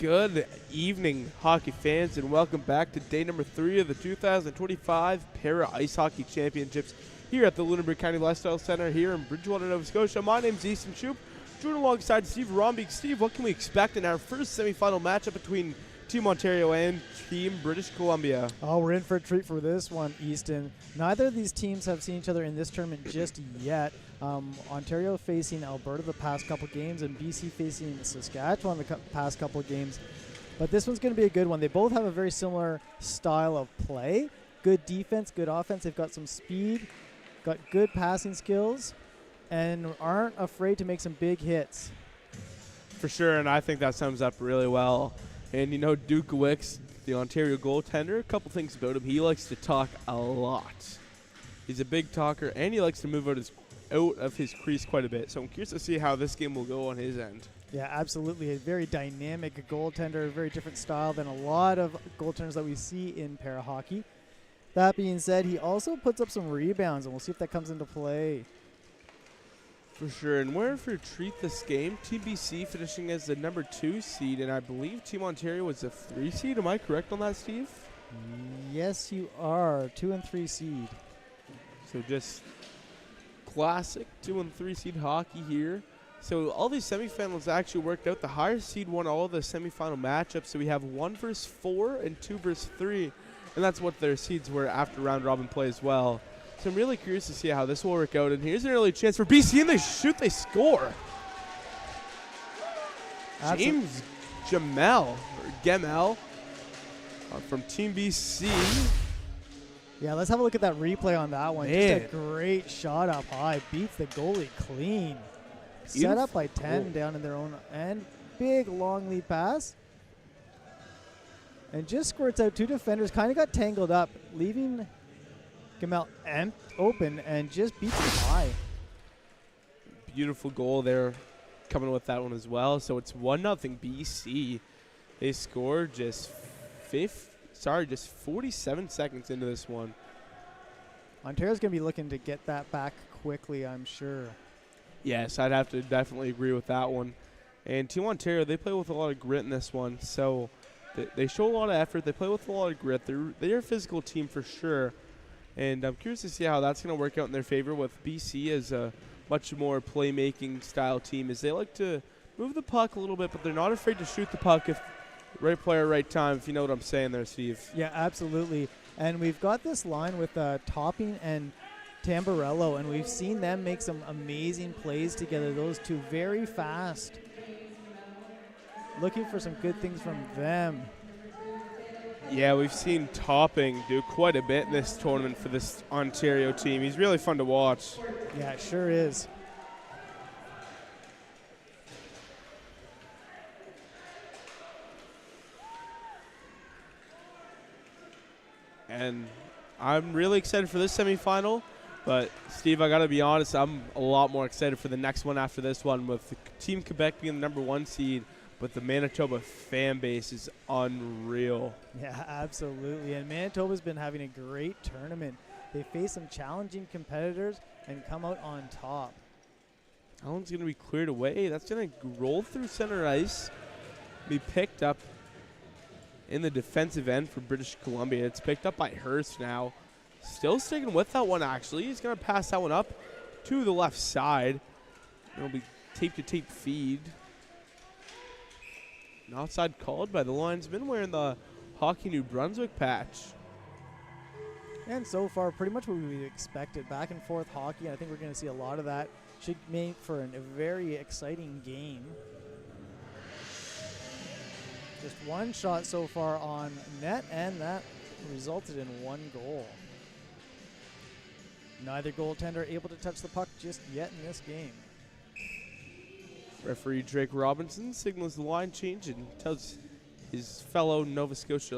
Good evening, hockey fans, and welcome back to day number 3 of the 2025 Para Ice Hockey Championships here at the Lunenburg County Lifestyle Center here in Bridgewater, Nova Scotia. My name's Easton Shoup, joined alongside Steve Rombeek. Steve, what can we expect in our first semifinal matchup between Team Ontario and Team British Columbia? Oh, we're in for a treat for this one, Easton. Neither of these teams have seen each other in this tournament just yet. Ontario facing Alberta the past couple games and BC facing Saskatchewan the past couple of games. But this one's going to be a good one. They both have a very similar style of play. Good defense, good offense. They've got some speed, got good passing skills, and aren't afraid to make some big hits. For sure, and I think that sums up really well. And you know, Duke Wicks, the Ontario goaltender, a couple things about him. He likes to talk a lot. He's a big talker, and he likes to move out of his crease quite a bit. So I'm curious to see how this game will go on his end. Yeah, absolutely. A very dynamic goaltender, a very different style than a lot of goaltenders that we see in para hockey. That being said, he also puts up some rebounds, and we'll see if that comes into play. For sure, and we're in for a treat this game. Team BC finishing as the number 2 seed, and I believe Team Ontario was the 3 seed. Am I correct on that, Steve? Yes, you are. 2 and 3 seed. So just classic 2 and 3 seed hockey here. So all these semifinals actually worked out. The higher seed won all the semifinal matchups. So we have 1 versus 4 and 2 versus 3, and that's what their seeds were after round robin play as well. So I'm really curious to see how this will work out. And here's an early chance for BC, and they shoot, they score. James Gemel from Team BC. Yeah, let's have a look at that replay on that one. Man. Just a great shot up high. Beats the goalie clean. Set Beautiful. up by 10 down in their own end. Big long lead pass. And just squirts out 2 defenders. Kind of got tangled up, leaving Gemel open and just beats him high. Beautiful goal there coming with that one as well. So it's 1-0 BC. They scored just 47 seconds into this one. Ontario's going to be looking to get that back quickly, I'm sure. Yes, I'd have to definitely agree with that one. And Team Ontario, they play with a lot of grit in this one. So they show a lot of effort. They play with a lot of grit. They're a physical team for sure. And I'm curious to see how that's going to work out in their favor with BC as a much more playmaking style team, as they like to move the puck a little bit, but they're not afraid to shoot the puck if right player, right time, if you know what I'm saying there, Steve. Yeah, absolutely. And we've got this line with Topping and Tamburello, and we've seen them make some amazing plays together. Those two very fast. Looking for some good things from them. Yeah, we've seen Topping do quite a bit in this tournament for this Ontario team. He's really fun to watch. Yeah, it sure is. And I'm really excited for this semifinal. But, Steve, I got to be honest, I'm a lot more excited for the next one after this one, with Team Quebec being the number 1 seed. But the Manitoba fan base is unreal. Yeah, absolutely. And Manitoba's been having a great tournament. They face some challenging competitors and come out on top. That one's going to be cleared away. That's going to roll through center ice, be picked up in the defensive end for British Columbia. It's picked up by Hurst now. Still sticking with that one, actually. He's going to pass that one up to the left side. It'll be tape-to-tape feed. An offside called by the linesman wearing the Hockey New Brunswick patch. And so far, pretty much what we expected. Back and forth hockey. I think we're going to see a lot of that. Should make for a very exciting game. Just one shot so far on net, and that resulted in 1 goal. Neither goaltender able to touch the puck just yet in this game. Referee Drake Robinson signals the line change and tells his fellow Nova Scotia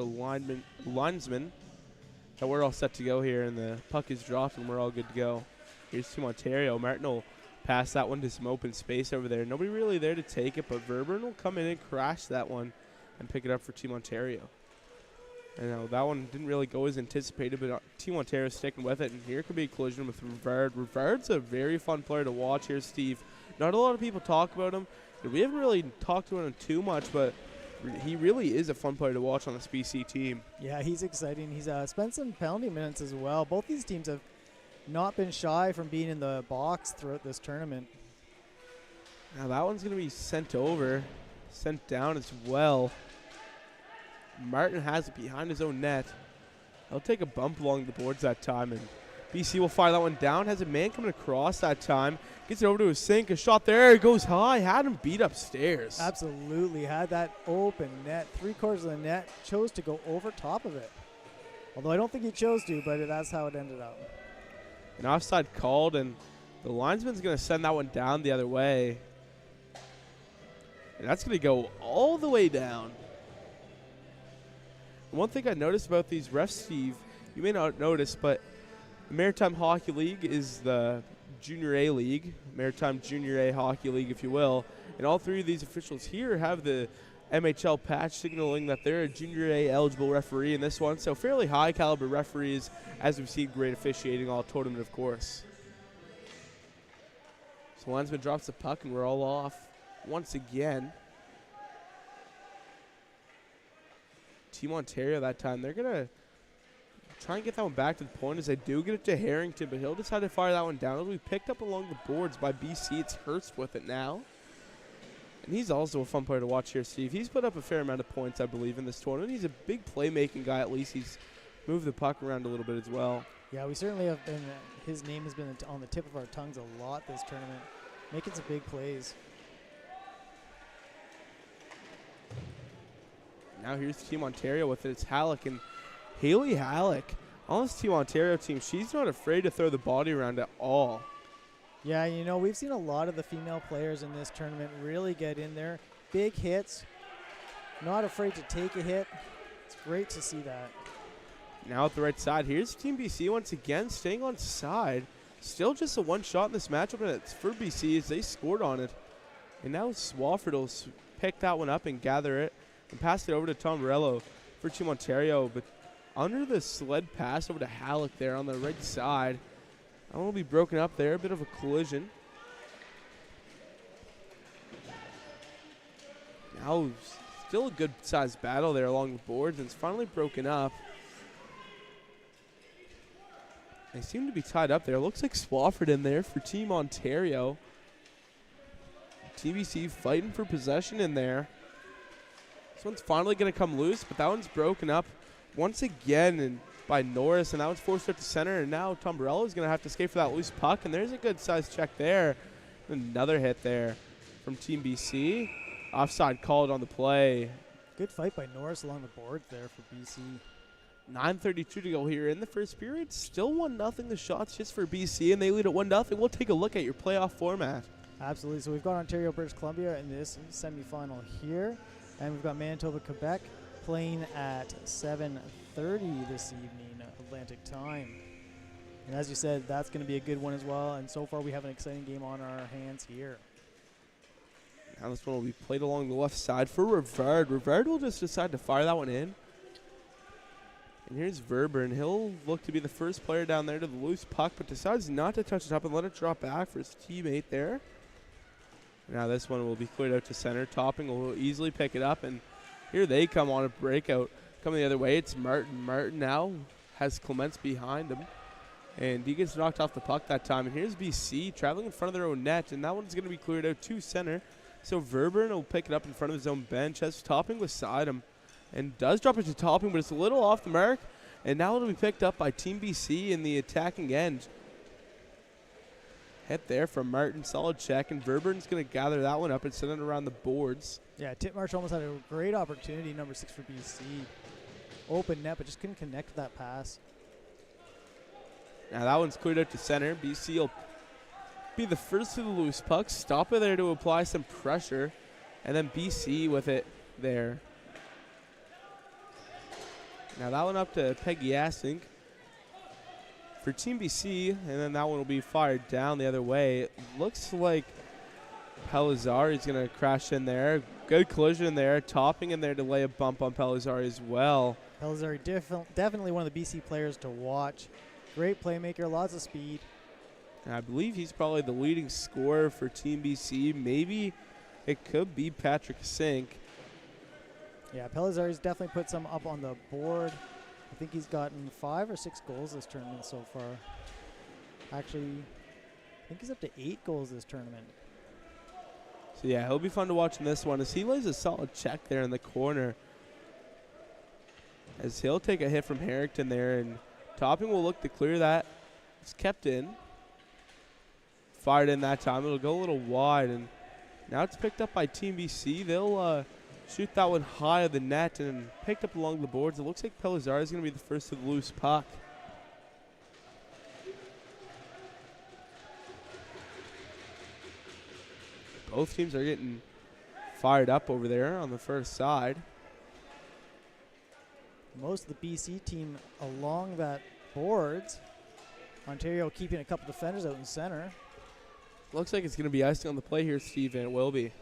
linesman that we're all set to go here, and the puck is dropped and we're all good to go. Here's Team Ontario. Martin will pass that one to some open space over there. Nobody really there to take it, but Verburn will come in and crash that one and pick it up for Team Ontario. And that one didn't really go as anticipated, but Team Ontario sticking with it. And here could be a collision with Rivard. Rivard's a very fun player to watch here, Steve. Not a lot of people talk about him. We haven't really talked about him too much, but he really is a fun player to watch on this BC team. Yeah, he's exciting. He's spent some penalty minutes as well. Both these teams have not been shy from being in the box throughout this tournament. Now that one's going to be sent down as well. Martin has it behind his own net. He'll take a bump along the boards that time, and BC will fire that one down. Has a man coming across that time. Gets it over to his sink. A shot there. It goes high. Had him beat upstairs. Absolutely. Had that open net. 3/4 of the net. Chose to go over top of it. Although I don't think he chose to, but that's how it ended up. An offside called, and the linesman's going to send that one down the other way. And that's going to go all the way down. One thing I noticed about these refs, Steve, you may not notice, but the Maritime Hockey League is the Junior A League, Maritime Junior A Hockey League, if you will. And all three of these officials here have the MHL patch signaling that they're a Junior A eligible referee in this one. So fairly high caliber referees, as we've seen great officiating all tournament, of course. So linesman drops the puck, and we're all off once again. Team Ontario that time, they're going to try and get that one back to the point as they do get it to Harrington, but he'll decide to fire that one down. It'll be picked up along the boards by BC. It's Hurst with it now. And he's also a fun player to watch here, Steve. He's put up a fair amount of points, I believe, in this tournament. He's a big playmaking guy. At least he's moved the puck around a little bit as well. Yeah, we certainly have been, his name has been on the tip of our tongues a lot this tournament, making some big plays. Now here's Team Ontario with it. It's Halleck, and Haley Halleck on this Team Ontario team, she's not afraid to throw the body around at all. Yeah, you know, we've seen a lot of the female players in this tournament really get in there. Big hits, not afraid to take a hit. It's great to see that. Now at the right side, here's Team BC once again staying on side. Still just a one shot in this matchup, and it's for BC as they scored on it. And now Swafford will pick that one up and gather it and pass it over to Tom Morello for Team Ontario. But under the sled pass over to Halleck there on the right side. That one will be broken up there, a bit of a collision. Now still a good sized battle there along the boards, and it's finally broken up. They seem to be tied up there. Looks like Swafford in there for Team Ontario. TBC fighting for possession in there. This one's finally going to come loose, but that one's broken up once again and by Norris, and that one's forced up to center, and now Tom Morello is going to have to skate for that loose puck, and there's a good size check there. Another hit there from Team BC. Offside called on the play. Good fight by Norris along the boards there for BC. 9:32 to go here in the first period. Still 1-0 the shots just for BC, and they lead at 1-0. We'll take a look at your playoff format. Absolutely. So we've got Ontario, British Columbia in this semifinal here, and we've got Manitoba, Quebec playing at 7:30 this evening Atlantic time. And as you said, that's going to be a good one as well. And so far we have an exciting game on our hands here. Now this one will be played along the left side for Rivard. Rivard will just decide to fire that one in. And here's Verber, and he'll look to be the first player down there to the loose puck, but decides not to touch it up and let it drop back for his teammate there. Now this one will be cleared out to center. Topping will easily pick it up, and here they come on a breakout. Coming the other way, it's Martin. Martin now has Clements behind him, and he gets knocked off the puck that time. And here's BC traveling in front of their own net, and that one's going to be cleared out to center. So Verburn will pick it up in front of his own bench, has Topping beside him, and does drop it to Topping, but it's a little off the mark. And now it'll be picked up by Team BC in the attacking end. Hit there from Martin, solid check, and Verburn's going to gather that one up and send it around the boards. Yeah, Titmarsh almost had a great opportunity, number 6 for BC. Open net, but just couldn't connect with that pass. Now that one's cleared out to center. BC will be the first to the loose puck. Stop it there to apply some pressure. And then BC with it there. Now that one up to Peggy Asink for Team BC. And then that one will be fired down the other way. It looks like Pellizzari is going to crash in there. Good collision there. Topping in there to lay a bump on Pellizzari as well. Pellizzari definitely one of the BC players to watch. Great playmaker, lots of speed. And I believe he's probably the leading scorer for Team BC. Maybe it could be Patrick Sink. Yeah, Pelizari's definitely put some up on the board. I think he's gotten 5 or 6 goals this tournament so far. Actually, I think he's up to 8 goals this tournament. So yeah, he'll be fun to watch in this one as he lays a solid check there in the corner. As he'll take a hit from Harrington there, and Topping will look to clear that. It's kept in. Fired in that time. It'll go a little wide, and now it's picked up by Team BC. They'll shoot that one high of the net and picked up along the boards. It looks like Pelizari is going to be the first to the loose puck. Both teams are getting fired up over there on the first side. Most of the BC team along that boards. Ontario keeping a couple defenders out in center. Looks like it's going to be icing on the play here, Steve, and it will be.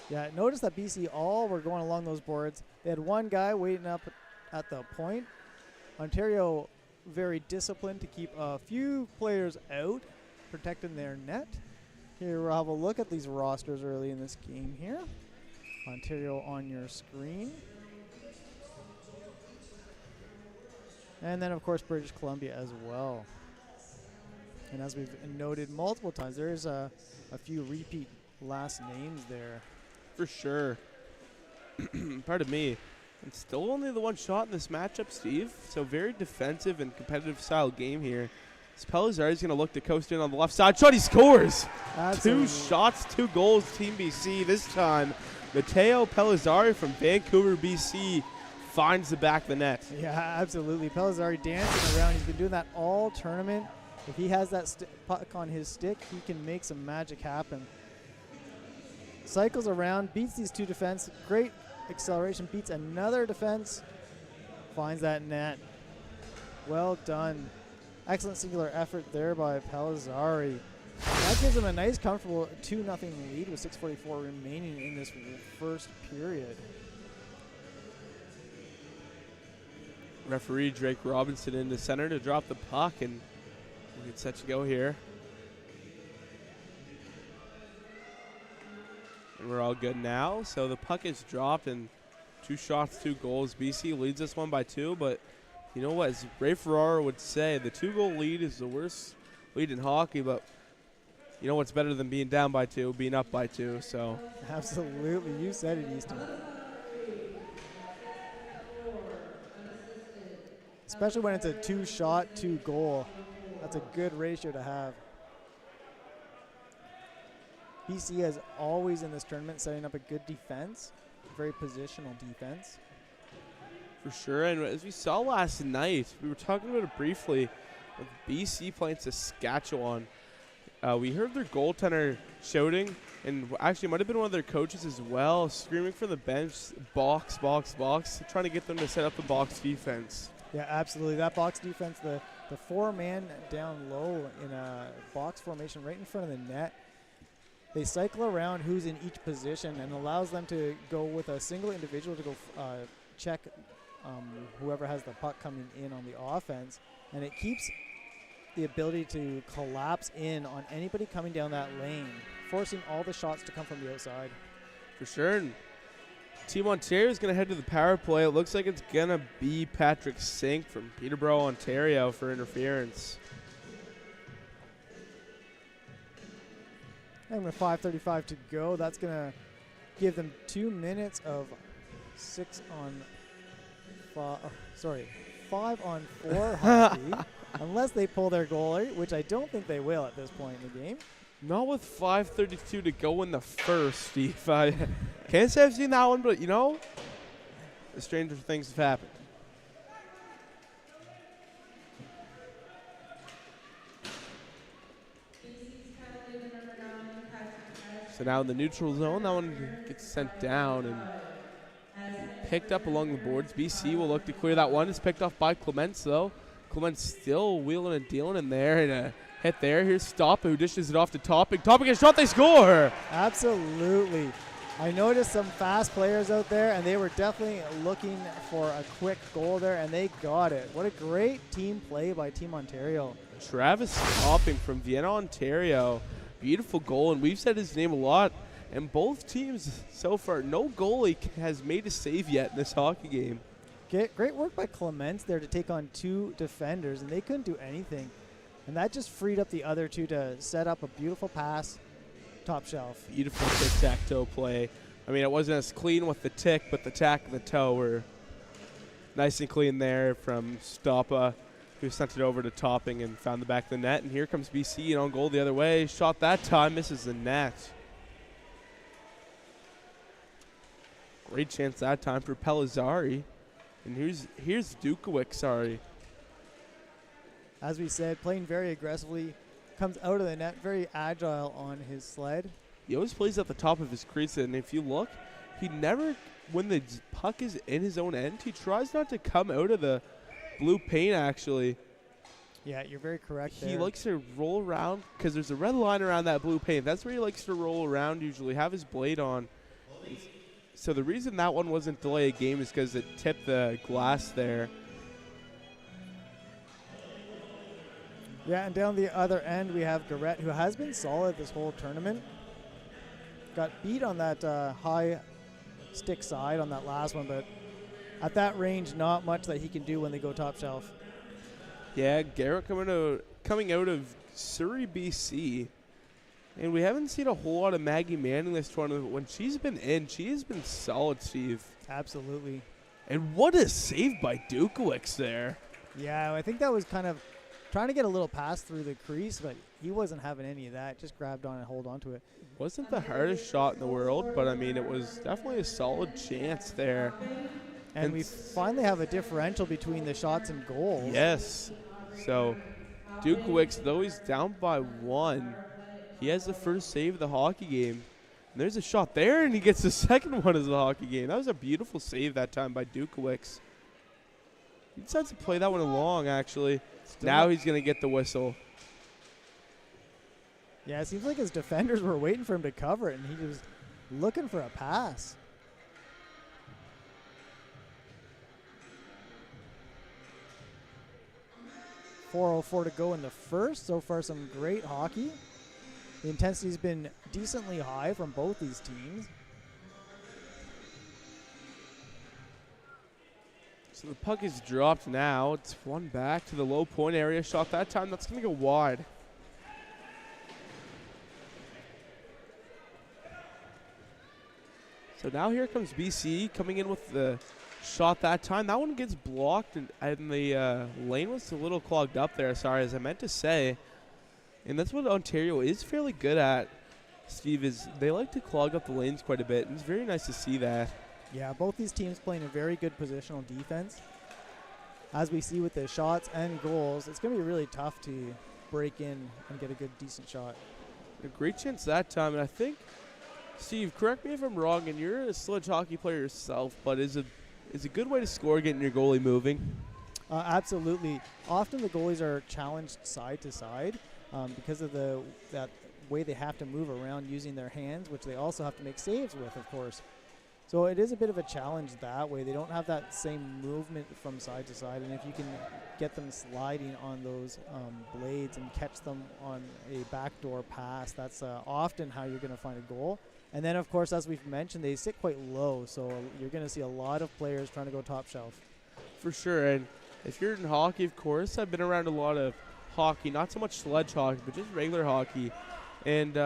Yeah, notice that BC all were going along those boards. They had one guy waiting up at the point. Ontario very disciplined to keep a few players out, protecting their net. Here we'll have a look at these rosters early in this game here. Ontario on your screen. And then, of course, British Columbia as well. And as we've noted multiple times, there's a few repeat last names there. For sure. Pardon me. And still only the one shot in this matchup, Steve. So very defensive and competitive style game here. Pelizari's going to look to coast in on the left side. Shot, he scores! Two shots, 2 goals, Team BC. This time, Matteo Pelizari from Vancouver, BC finds the back of the net. Yeah, absolutely. Pelizari dancing around. He's been doing that all tournament. If he has that puck on his stick, he can make some magic happen. Cycles around, beats these 2 defense. Great acceleration, beats another defense. Finds that net. Well done. Excellent singular effort there by Pelizari. That gives him a nice, comfortable 2-0 lead with 6:44 remaining in this first period. Referee Drake Robinson into center to drop the puck, and we get set to go here. And we're all good now. So the puck is dropped, and 2 shots, 2 goals. BC leads this one by 2, but you know what? As Ray Ferrara would say, the 2-goal lead is the worst lead in hockey, but you know what's better than being down by 2? Being up by 2, so. Absolutely. You said it, Easton. Especially when it's a 2-shot, 2-goal. That's a good ratio to have. BC is always in this tournament setting up a good defense, very positional defense. For sure, and as we saw last night, we were talking about it briefly, with BC playing Saskatchewan. We heard their goaltender shouting, and actually it might have been one of their coaches as well, screaming from the bench, box, box, box, trying to get them to set up the box defense. Yeah, absolutely. That box defense, the 4-man down low in a box formation right in front of the net. They cycle around who's in each position and allows them to go with a single individual to go check whoever has the puck coming in on the offense. And it keeps the ability to collapse in on anybody coming down that lane, forcing all the shots to come from the outside. For sure. And Team Ontario is going to head to the power play. It looks like it's going to be Patrick Sink from Peterborough, Ontario for interference. And with 5:35 to go, that's going to give them 2 minutes of 5 on 4 hockey, unless they pull their goalie, which I don't think they will at this point in the game. Not with 5:32 to go in the first, Steve. I can't say I've seen that one, but you know, the stranger things have happened. So now in the neutral zone, that one gets sent down and picked up along the boards. BC will look to clear that one. It's picked off by Clements, though. Clements still wheeling and dealing in there, and a hit there. Here's Stop, who dishes it off to Topping. Topping gets shot, they score! Absolutely. I noticed some fast players out there, and they were definitely looking for a quick goal there, and they got it. What a great team play by Team Ontario. Travis Topping from Vienna, Ontario. Beautiful goal, and we've said his name a lot And both teams so far, no goalie has made a save yet in this hockey game. Great work by Clements there to take on 2 defenders, and they couldn't do anything. And that just freed up the other 2 to set up a beautiful pass, top shelf. Beautiful tic-tac-toe play. I mean, it wasn't as clean with the tick, but the tack and the toe were nice and clean there from Stoppa, who sent it over to Topping and found the back of the net. And here comes BC and on goal the other way. Shot that time, misses the net. Great chance that time for Pellizzari. And here's Dukovic, sorry. As we said, playing very aggressively, comes out of the net, very agile on his sled. He always plays at the top of his crease, and if you look, he never, when the puck is in his own end, he tries not to come out of the blue paint, actually. Yeah, you're very correct He there. likes to roll around, because there's a red line around that blue paint. That's where he likes to roll around, usually, have his blade on. So the reason that one wasn't delay a game is because it tipped the glass there. Yeah, and down the other end, we have Garrett, who has been solid this whole tournament. Got beat on that high stick side on that last one, but at that range, not much that he can do when they go top shelf. Yeah, Garrett coming out of Surrey, BC. And we haven't seen a whole lot of Maggie Manning this tournament, but when she's been in, she has been solid, Steve. Absolutely. And what a save by Dukovic there. Yeah, I think that was kind of trying to get a little pass through the crease, but he wasn't having any of that. Just grabbed on and hold on to it. Wasn't the hardest shot in the world, but I mean, it was definitely a solid chance there. And we finally have a differential between the shots and goals. Yes. So Dukovic, though he's down by 1, he has the first save of the hockey game. And there's a shot there, and he gets the second one of the hockey game. That was a beautiful save that time by Dukovic. He decides to play that one along, actually. Now he's going to get the whistle. Yeah, it seems like his defenders were waiting for him to cover it, and he was looking for a pass. .404 to go in the first. So far, some great hockey. The intensity's been decently high from both these teams. So the puck is dropped now. It's one back to the low point area. Shot that time. That's going to go wide. So now here comes BC coming in with the shot that time. That one gets blocked, and the lane was a little clogged up there. Sorry, as I meant to say. And that's what Ontario is fairly good at, Steve, is they like to clog up the lanes quite a bit, and it's very nice to see that. Yeah, both these teams playing a very good positional defense. As we see with the shots and goals, it's going to be really tough to break in and get a good, decent shot. A great chance that time, and I think, Steve, correct me if I'm wrong, and you're a sledge hockey player yourself, but is a good way to score getting your goalie moving? Absolutely. Often the goalies are challenged side to side because of that way they have to move around using their hands, which they also have to make saves with, of course. So it is a bit of a challenge that way. They don't have that same movement from side to side, and if you can get them sliding on those blades and catch them on a backdoor pass, that's often how you're going to find a goal. And then, of course, as we've mentioned, they sit quite low, so you're going to see a lot of players trying to go top shelf. For sure, and if you're in hockey, of course, I've been around a lot of hockey, not so much sledge hockey, but just regular hockey. And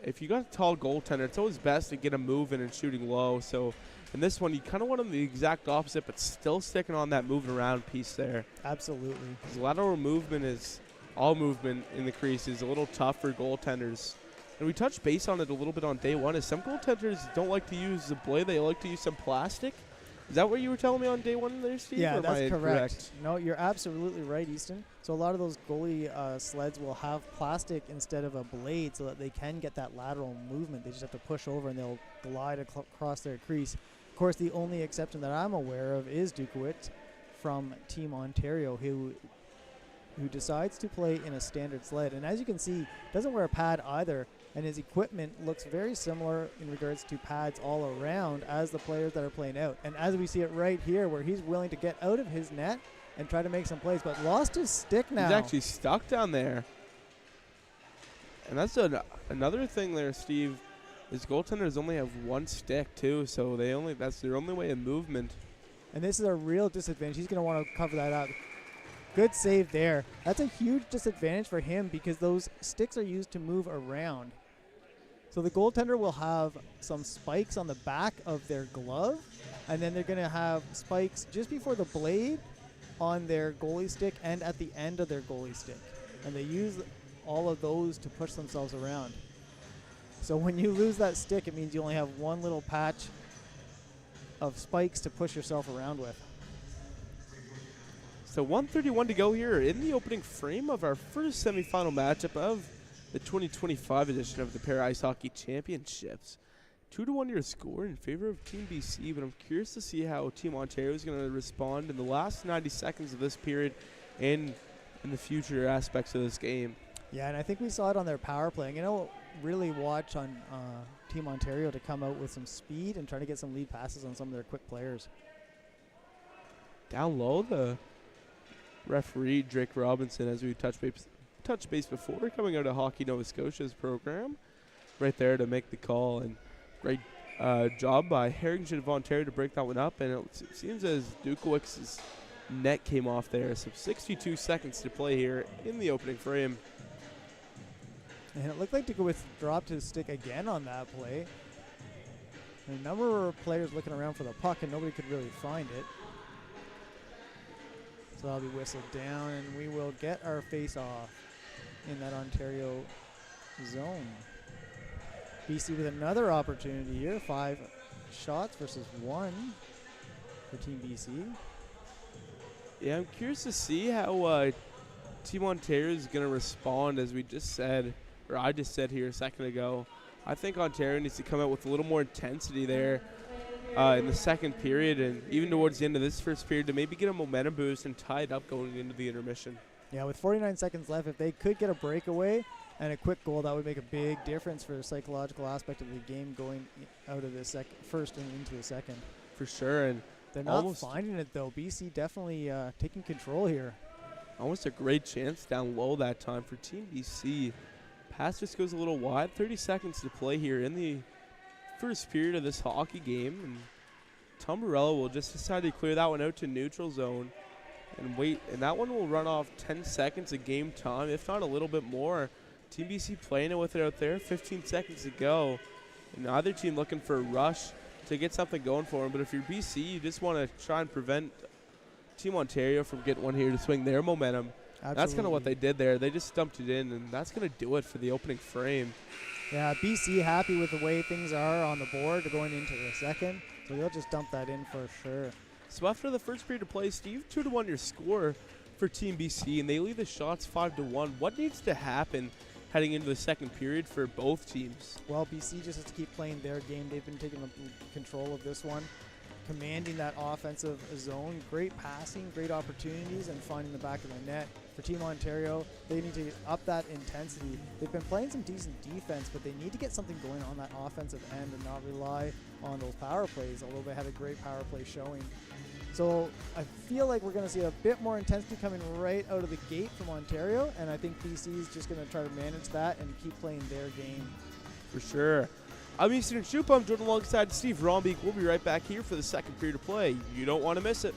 if you got a tall goaltender, it's always best to get him moving and shooting low. So in this one, you kind of want him the exact opposite, but still sticking on that moving around piece there. Absolutely. Because lateral movement is all movement in the crease is a little tough for goaltenders. And we touched base on it a little bit on day one, is some goaltenders don't like to use the blade. They like to use some plastic. Is that what you were telling me on day one there, Steve? Yeah, or that's correct. No, you're absolutely right, Easton. So a lot of those goalie sleds will have plastic instead of a blade so that they can get that lateral movement. They just have to push over and they'll glide across their crease. Of course, the only exception that I'm aware of is Dukovic from Team Ontario, who decides to play in a standard sled. And as you can see, doesn't wear a pad either. And his equipment looks very similar in regards to pads all around as the players that are playing out. And as we see it right here, where he's willing to get out of his net and try to make some plays, but lost his stick now. He's actually stuck down there. And that's another thing there, Steve. His goaltenders only have one stick too, so that's their only way of movement. And this is a real disadvantage. He's going to want to cover that up. Good save there. That's a huge disadvantage for him because those sticks are used to move around. So the goaltender will have some spikes on the back of their glove, and then they're going to have spikes just before the blade on their goalie stick and at the end of their goalie stick. And they use all of those to push themselves around. So when you lose that stick, it means you only have one little patch of spikes to push yourself around with. So 1:31 to go here in the opening frame of our first semifinal matchup of the 2025 edition of the Para Ice Hockey Championships. 2-1 your score in favor of Team BC, but I'm curious to see how Team Ontario is going to respond in the last 90 seconds of this period and in the future aspects of this game. Yeah, and I think we saw it on their power play. You know, really watch on Team Ontario to come out with some speed and try to get some lead passes on some of their quick players. Down low, the referee, Drake Robinson, as we touched base before, coming out of Hockey Nova Scotia's program, right there to make the call. And great job by Harrington of Ontario to break that one up. And it seems as Dukowicz's net came off there. So 62 seconds to play here in the opening frame. And it looked like Dukowicz dropped his stick again on that play. And a number of players looking around for the puck, and nobody could really find it. So that'll be whistled down, and we will get our face-off in that Ontario zone. BC with another opportunity here. 5 shots versus 1 for Team BC. Yeah, I'm curious to see how Team Ontario is going to respond, as we just said, or I just said here a second ago. I think Ontario needs to come out with a little more intensity there in the second period, and even towards the end of this first period, to maybe get a momentum boost and tie it up going into the intermission. Yeah, with 49 seconds left, if they could get a breakaway and a quick goal, that would make a big difference for the psychological aspect of the game going out of the first and into the second. For sure, and they're not finding it, though. BC definitely taking control here. Almost a great chance down low that time for Team BC. Pass just goes a little wide. 30 seconds to play here in the first period of this hockey game. And Tombarello will just decide to clear that one out to neutral zone and wait. And that one will run off 10 seconds of game time, if not a little bit more. Team BC playing it with it out there. 15 seconds to go. And either team looking for a rush to get something going for them. But if you're BC, you just want to try and prevent Team Ontario from getting one here to swing their momentum. Absolutely. That's kind of what they did there. They just stumped it in, and that's going to do it for the opening frame. Yeah, BC happy with the way things are on the board going into the second, so they'll just dump that in for sure. So after the first period of play, Steve, 2-1 your score for Team BC, and they lead the shots 5-1. What needs to happen heading into the second period for both teams? Well, BC just has to keep playing their game. They've been taking control of this one, commanding that offensive zone. Great passing, great opportunities, and finding the back of the net. For Team Ontario, they need to up that intensity. They've been playing some decent defense, but they need to get something going on that offensive end and not rely on those power plays, although they had a great power play showing. So I feel like we're going to see a bit more intensity coming right out of the gate from Ontario, and I think BC is just going to try to manage that and keep playing their game. For sure. I'm Easton Shoop. I'm joined alongside Steve Rombeek. We'll be right back here for the second period of play. You don't want to miss it.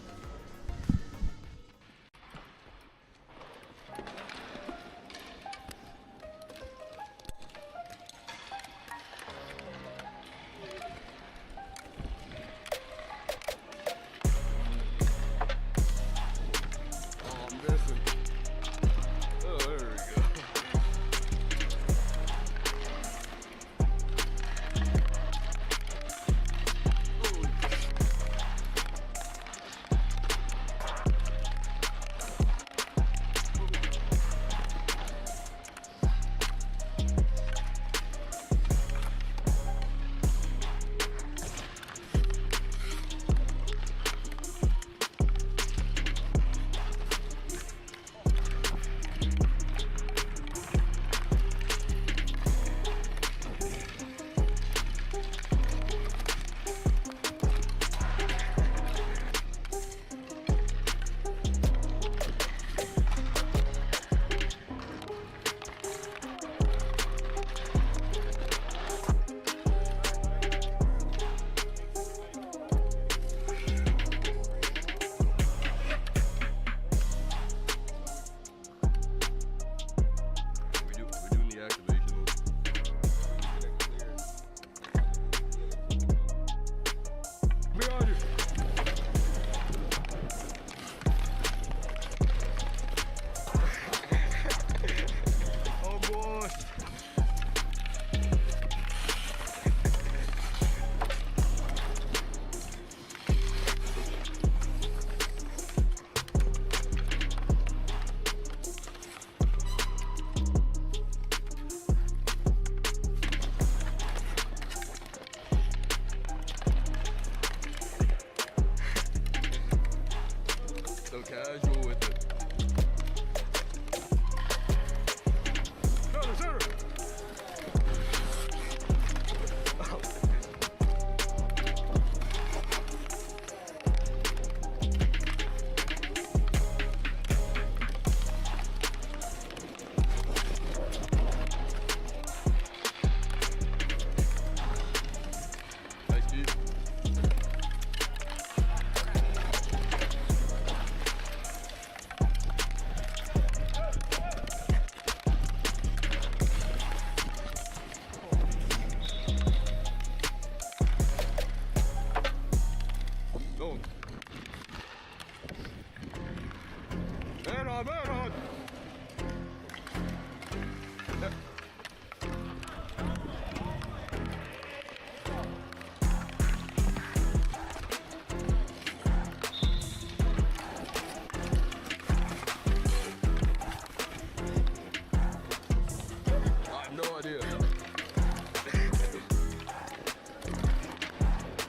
no idea.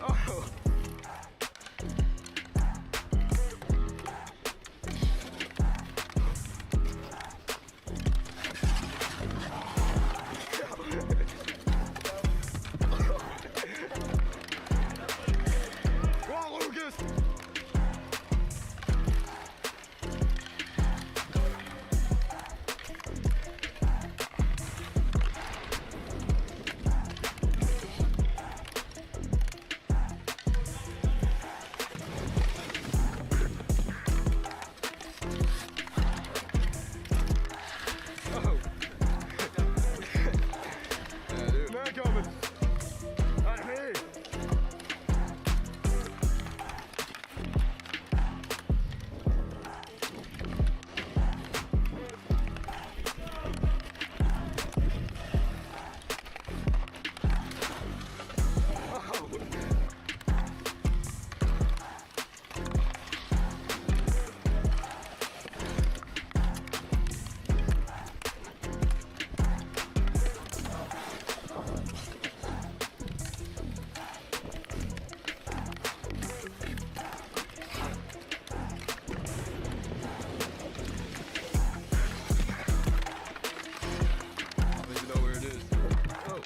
Oh. Come on, Lucas! Man coming. Right here. I don't even know where it is. Oh.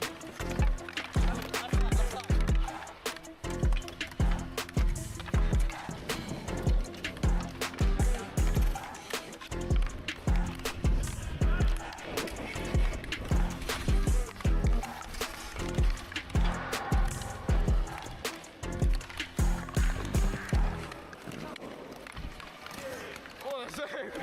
Oh, that's it.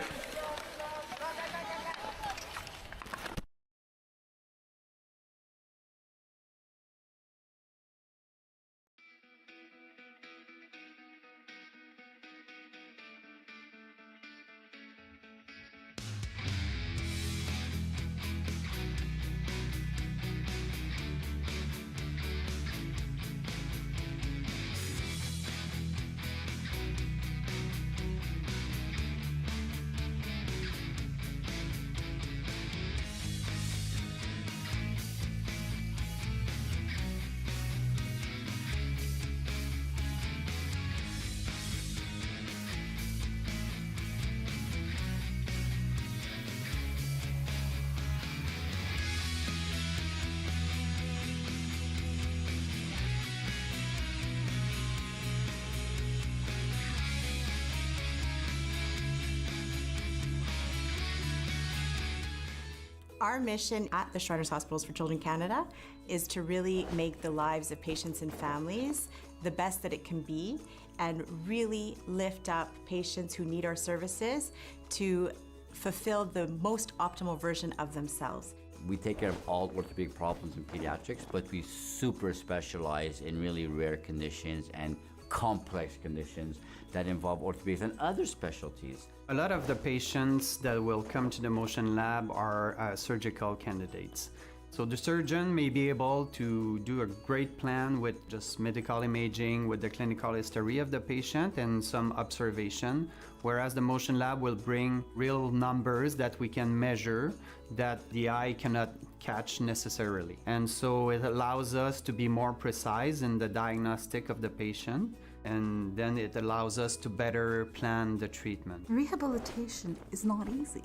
Our mission at the Shriners Hospitals for Children Canada is to really make the lives of patients and families the best that it can be and really lift up patients who need our services to fulfill the most optimal version of themselves. We take care of all orthopedic problems in pediatrics, but we super specialize in really rare conditions and complex conditions that involve orthopedics and other specialties. A lot of the patients that will come to the motion lab are surgical candidates. So the surgeon may be able to do a great plan with just medical imaging, with the clinical history of the patient and some observation, whereas the motion lab will bring real numbers that we can measure that the eye cannot catch necessarily. And so it allows us to be more precise in the diagnostic of the patient, and then it allows us to better plan the treatment. Rehabilitation is not easy.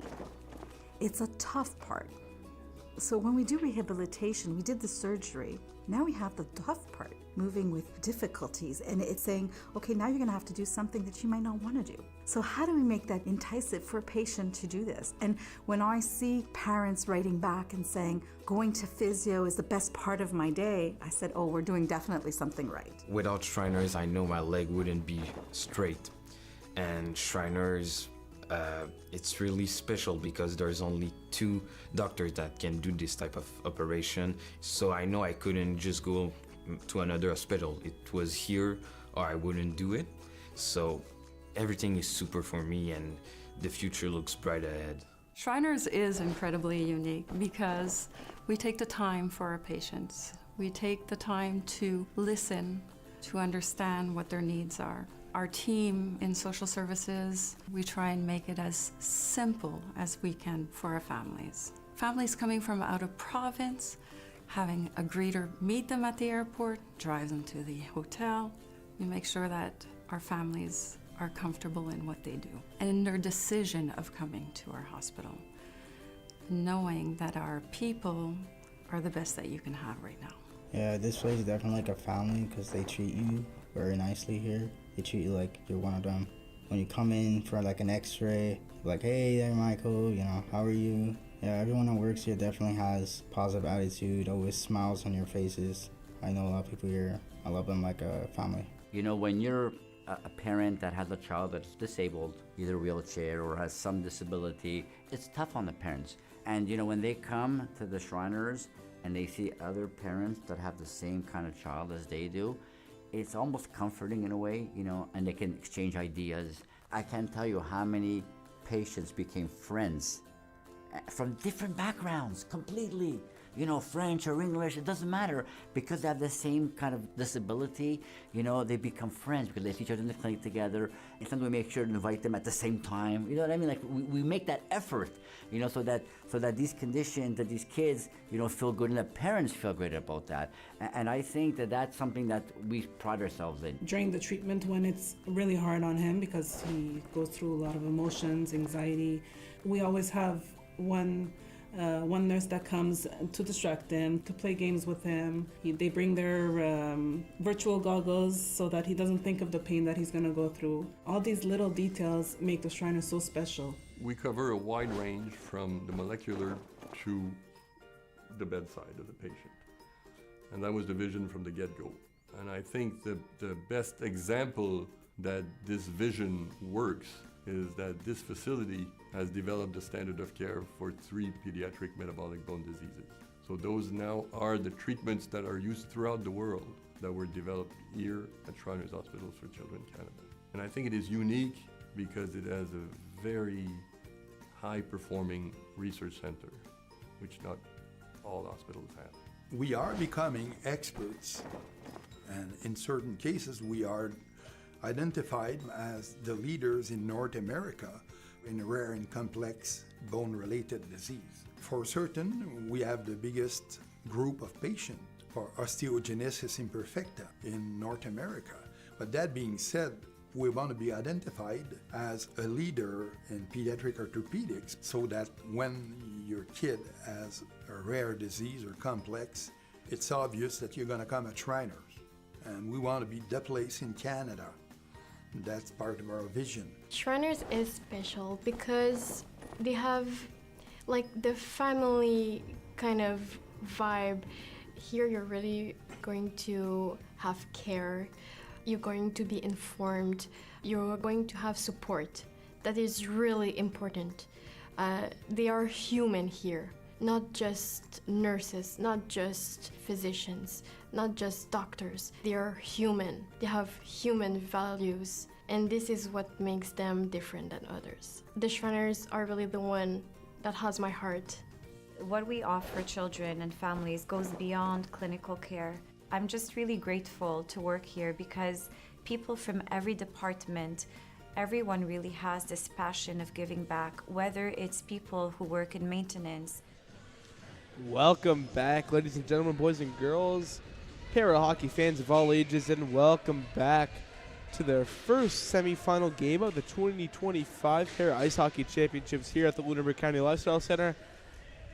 It's a tough part. So when we do rehabilitation, we did the surgery. Now we have the tough part, moving with difficulties, and it's saying, okay, now you're gonna have to do something that you might not wanna do. So how do we make that enticing for a patient to do this? And when I see parents writing back and saying, going to physio is the best part of my day, I said, oh, we're doing definitely something right. Without Shriners, I know my leg wouldn't be straight. And Shriners, it's really special because there's only 2 doctors that can do this type of operation. So I know I couldn't just go to another hospital. It was here or I wouldn't do it. So everything is super for me and the future looks bright ahead. Shriners is incredibly unique because we take the time for our patients. We take the time to listen, to understand what their needs are. Our team in social services, we try and make it as simple as we can for our families. Families coming from out of province, having a greeter meet them at the airport, drive them to the hotel. We make sure that our families are comfortable in what they do and in their decision of coming to our hospital, knowing that our people are the best that you can have right now. Yeah, this place is definitely like a family because they treat you very nicely here. They treat you like you're one of them. When you come in for like an x-ray, like, hey there, Michael, you know, how are you? Yeah, everyone that works here definitely has positive attitude, always smiles on your faces. I know a lot of people here. I love them like a family. You know, when you're a parent that has a child that's disabled, either wheelchair or has some disability, it's tough on the parents. And you know, when they come to the Shriners and they see other parents that have the same kind of child as they do, it's almost comforting in a way, you know, and they can exchange ideas. I can't tell you how many patients became friends from different backgrounds completely. You know, French or English, it doesn't matter. Because they have the same kind of disability, you know, they become friends because they see each other in the clinic together. And sometimes we make sure to invite them at the same time. You know what I mean? Like, we make that effort, you know, so that these conditions, that these kids, you know, feel good and the parents feel great about that. And I think that that's something that we pride ourselves in. During the treatment, when it's really hard on him because he goes through a lot of emotions, anxiety, we always have one nurse that comes to distract him, to play games with him. They bring their virtual goggles so that he doesn't think of the pain that he's going to go through. All these little details make the Shriners so special. We cover a wide range from the molecular to the bedside of the patient. And that was the vision from the get-go. And I think the best example that this vision works is that this facility has developed a standard of care for 3 pediatric metabolic bone diseases. So those now are the treatments that are used throughout the world that were developed here at Shriners Hospitals for Children Canada. And I think it is unique because it has a very high-performing research center, which not all hospitals have. We are becoming experts, and in certain cases we are identified as the leaders in North America in rare and complex bone-related disease. For certain, we have the biggest group of patients for osteogenesis imperfecta in North America. But that being said, we want to be identified as a leader in pediatric orthopedics so that when your kid has a rare disease or complex, it's obvious that you're going to come at Shriners. And we want to be the place in Canada. That's part of our vision. Shriners is special because they have like the family kind of vibe. Here you're really going to have care, you're going to be informed, you're going to have support. That is really important. They are human here, not just nurses, not just physicians, not just doctors. They are human. They have human values, and this is what makes them different than others. The Shriners are really the one that has my heart. What we offer children and families goes beyond clinical care. I'm just really grateful to work here because people from every department, everyone really has this passion of giving back, whether it's people who work in maintenance. Welcome back, ladies and gentlemen, boys and girls, para hockey fans of all ages, and welcome back to their first semifinal game of the 2025 Para Ice Hockey Championships here at the Lunenburg County Lifestyle Center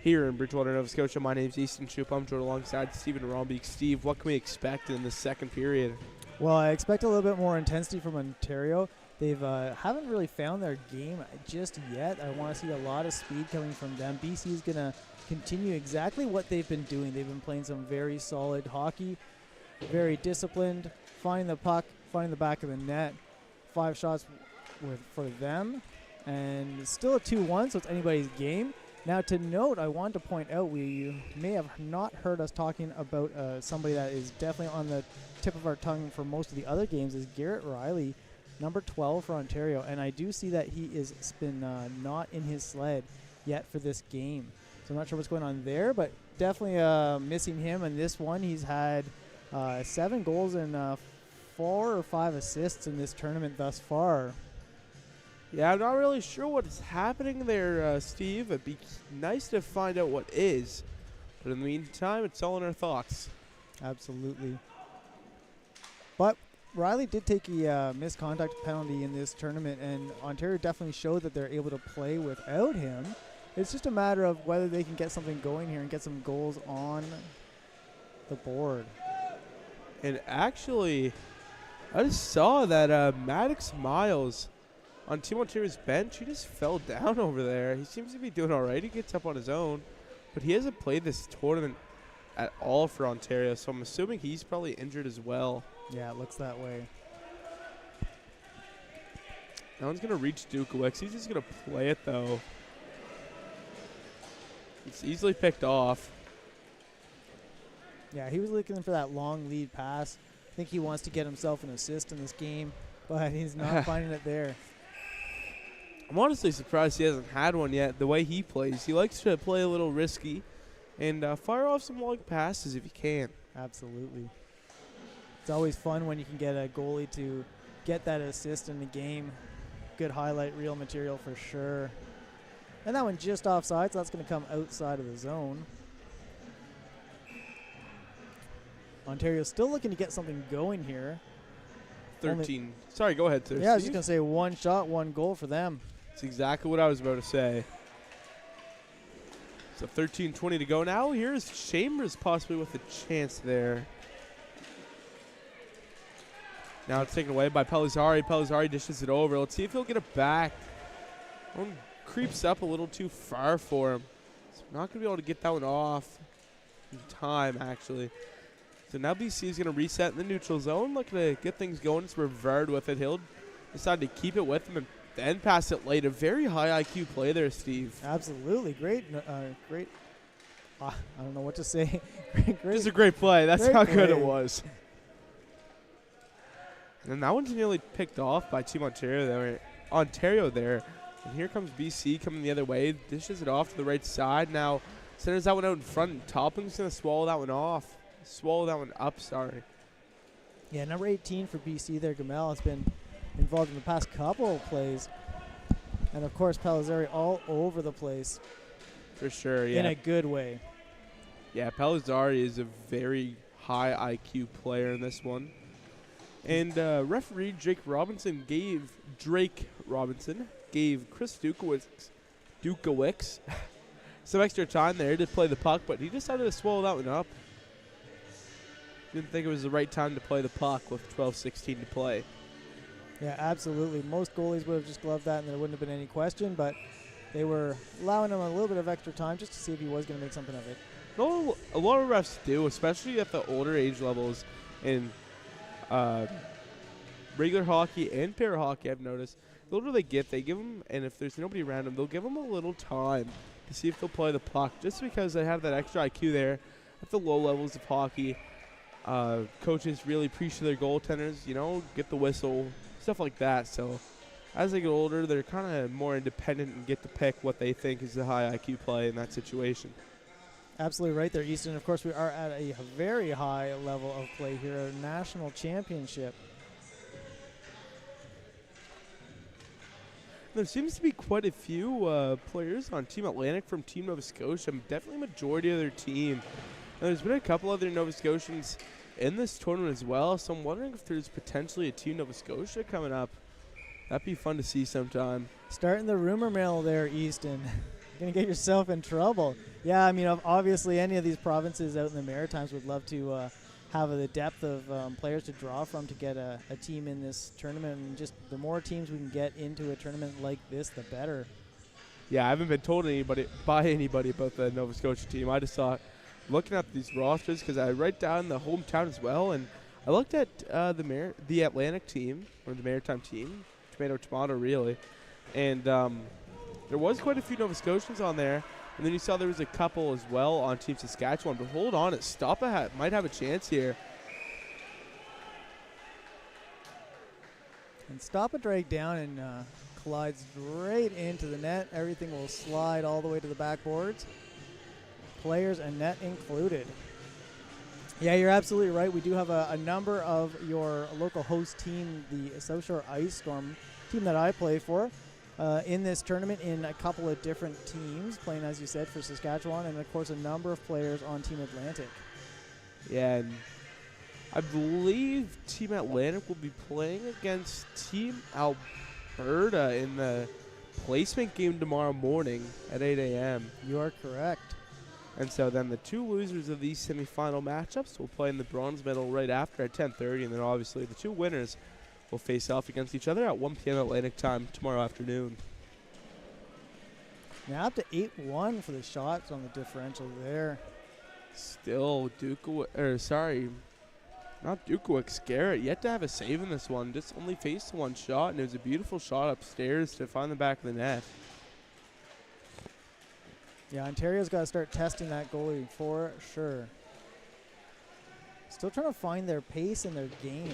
here in Bridgewater, Nova Scotia. My name is Easton Shoup. I'm joined alongside Stephen Rombeek. Steve, what can we expect in the second period? Well, I expect a little bit more intensity from Ontario. They've haven't really found their game just yet. I want to see a lot of speed coming from them. BC is going to continue exactly what they've been doing. They've been playing some very solid hockey, very disciplined, finding the puck, finding the back of the net. 5 shots for them, and it's still a 2-1, so it's anybody's game. Now, to note, I want to point out, we may have not heard us talking about somebody that is definitely on the tip of our tongue for most of the other games, is Garrett Riley, number 12 for Ontario. And I do see that he is been not in his sled yet for this game. So I'm not sure what's going on there, but definitely missing him. And this one, he's had 7 goals and 4 or 5 assists in this tournament thus far. Yeah, I'm not really sure what's happening there, Steve. It'd be nice to find out what is. But in the meantime, it's all in our thoughts. Absolutely. But Riley did take a misconduct penalty in this tournament, and Ontario definitely showed that they're able to play without him. It's just a matter of whether they can get something going here and get some goals on the board. And actually, I just saw that Maddox Miles on Team Ontario's bench, he just fell down over there. He seems to be doing all right. He gets up on his own, but he hasn't played this tournament at all for Ontario, so I'm assuming he's probably injured as well. Yeah, it looks that way. No one's going to reach Dukowicz. He's just going to play it, though. It's easily picked off. Yeah, he was looking for that long lead pass. I think he wants to get himself an assist in this game, but he's not finding it there. I'm honestly surprised he hasn't had one yet. The way he plays, he likes to play a little risky and fire off some long passes if you can. Absolutely. It's always fun when you can get a goalie to get that assist in the game. Good highlight reel material for sure. And that one just offside, so that's going to come outside of the zone. Ontario's still looking to get something going here. 13. Sorry, go ahead, sir. Yeah, I was just going to say 1 shot, 1 goal for them. That's exactly what I was about to say. So 13:20 to go now. Here's Chambers possibly with a chance there. Now it's taken away by Pellizzari. Pellizzari dishes it over. Let's see if he'll get it back. One creeps up a little too far for him. So not going to be able to get that one off in time, actually. So now BC is going to reset in the neutral zone, looking to get things going. It's Rivard with it. He'll decide to keep it with him and then pass it late. A very high IQ play there, Steve. Absolutely. Great. Great. I don't know what to say. Great. Just a great play. That's Great how good play. it was. And then that one's nearly picked off by Team Ontario there. And here comes BC coming the other way. Dishes it off to the right side. Now centers that one out in front. Topping's going to swallow that one off. Swallow that one up, sorry. Yeah, number 18 for BC there, Gamel, has been involved in the past couple of plays. And, of course, Pellizzari all over the place. For sure, yeah. In a good way. Yeah, Pellizzari is a very high IQ player in this one. And referee Drake Robinson gave Chris Dukowicz some extra time there to play the puck, but he decided to swallow that one up. Didn't think it was the right time to play the puck with 12:16 to play. Yeah, absolutely. Most goalies would have just gloved that and there wouldn't have been any question, but they were allowing him a little bit of extra time just to see if he was going to make something of it. No, a lot of refs do, especially at the older age levels in regular hockey and para hockey, I've noticed. The older they get, they give them, and if there's nobody around them, they'll give them a little time to see if they'll play the puck, just because they have that extra IQ there at the low levels of hockey. Coaches really preach to their goaltenders, get the whistle, stuff like that. So as they get older, they're kind of more independent and get to pick what they think is the high IQ play in that situation. Absolutely right there, Easton. Of course, we are at a very high level of play here, a national championship. There seems to be quite a few players on Team Atlantic from Team Nova Scotia, definitely majority of their team. And there's been a couple other Nova Scotians in this tournament as well, so I'm wondering if there's potentially a Team Nova Scotia coming up. That'd be fun to see sometime. Starting the rumor mill there, Easton. Going to get yourself in trouble. Yeah, I mean, obviously any of these provinces out in the Maritimes would love to have the depth of players to draw from to get a team in this tournament. And just the more teams we can get into a tournament like this, the better. Yeah, I haven't been told by anybody about the Nova Scotia team. I just thought, looking at these rosters, because I write down the hometown as well, and I looked at the Atlantic team, or the Maritime team, tomato, really, and there was quite a few Nova Scotians on there, and then you saw there was a couple as well on Team Saskatchewan, but hold on, Stoppa might have a chance here. And Stoppa dragged down and collides straight into the net. Everything will slide all the way to the backboards. Players and net included. Yeah, you're absolutely right. We do have a number of your local host team, the South Shore Ice Storm team that I play for. in this tournament in a couple of different teams, playing, as you said, for Saskatchewan, and, of course, a number of players on Team Atlantic. Yeah, and I believe Team Atlantic will be playing against Team Alberta in the placement game tomorrow morning at 8 a.m. You are correct. And so then the two losers of these semifinal matchups will play in the bronze medal right after at 10:30, and then obviously the two winners will face off against each other at 1 p.m. Atlantic time tomorrow afternoon. Now up to 8-1 for the shots on the differential there. Still, not Dukowicz, Garrett yet to have a save in this one. Just only faced one shot, and it was a beautiful shot upstairs to find the back of the net. Yeah, Ontario's got to start testing that goalie for sure. Still trying to find their pace and their game.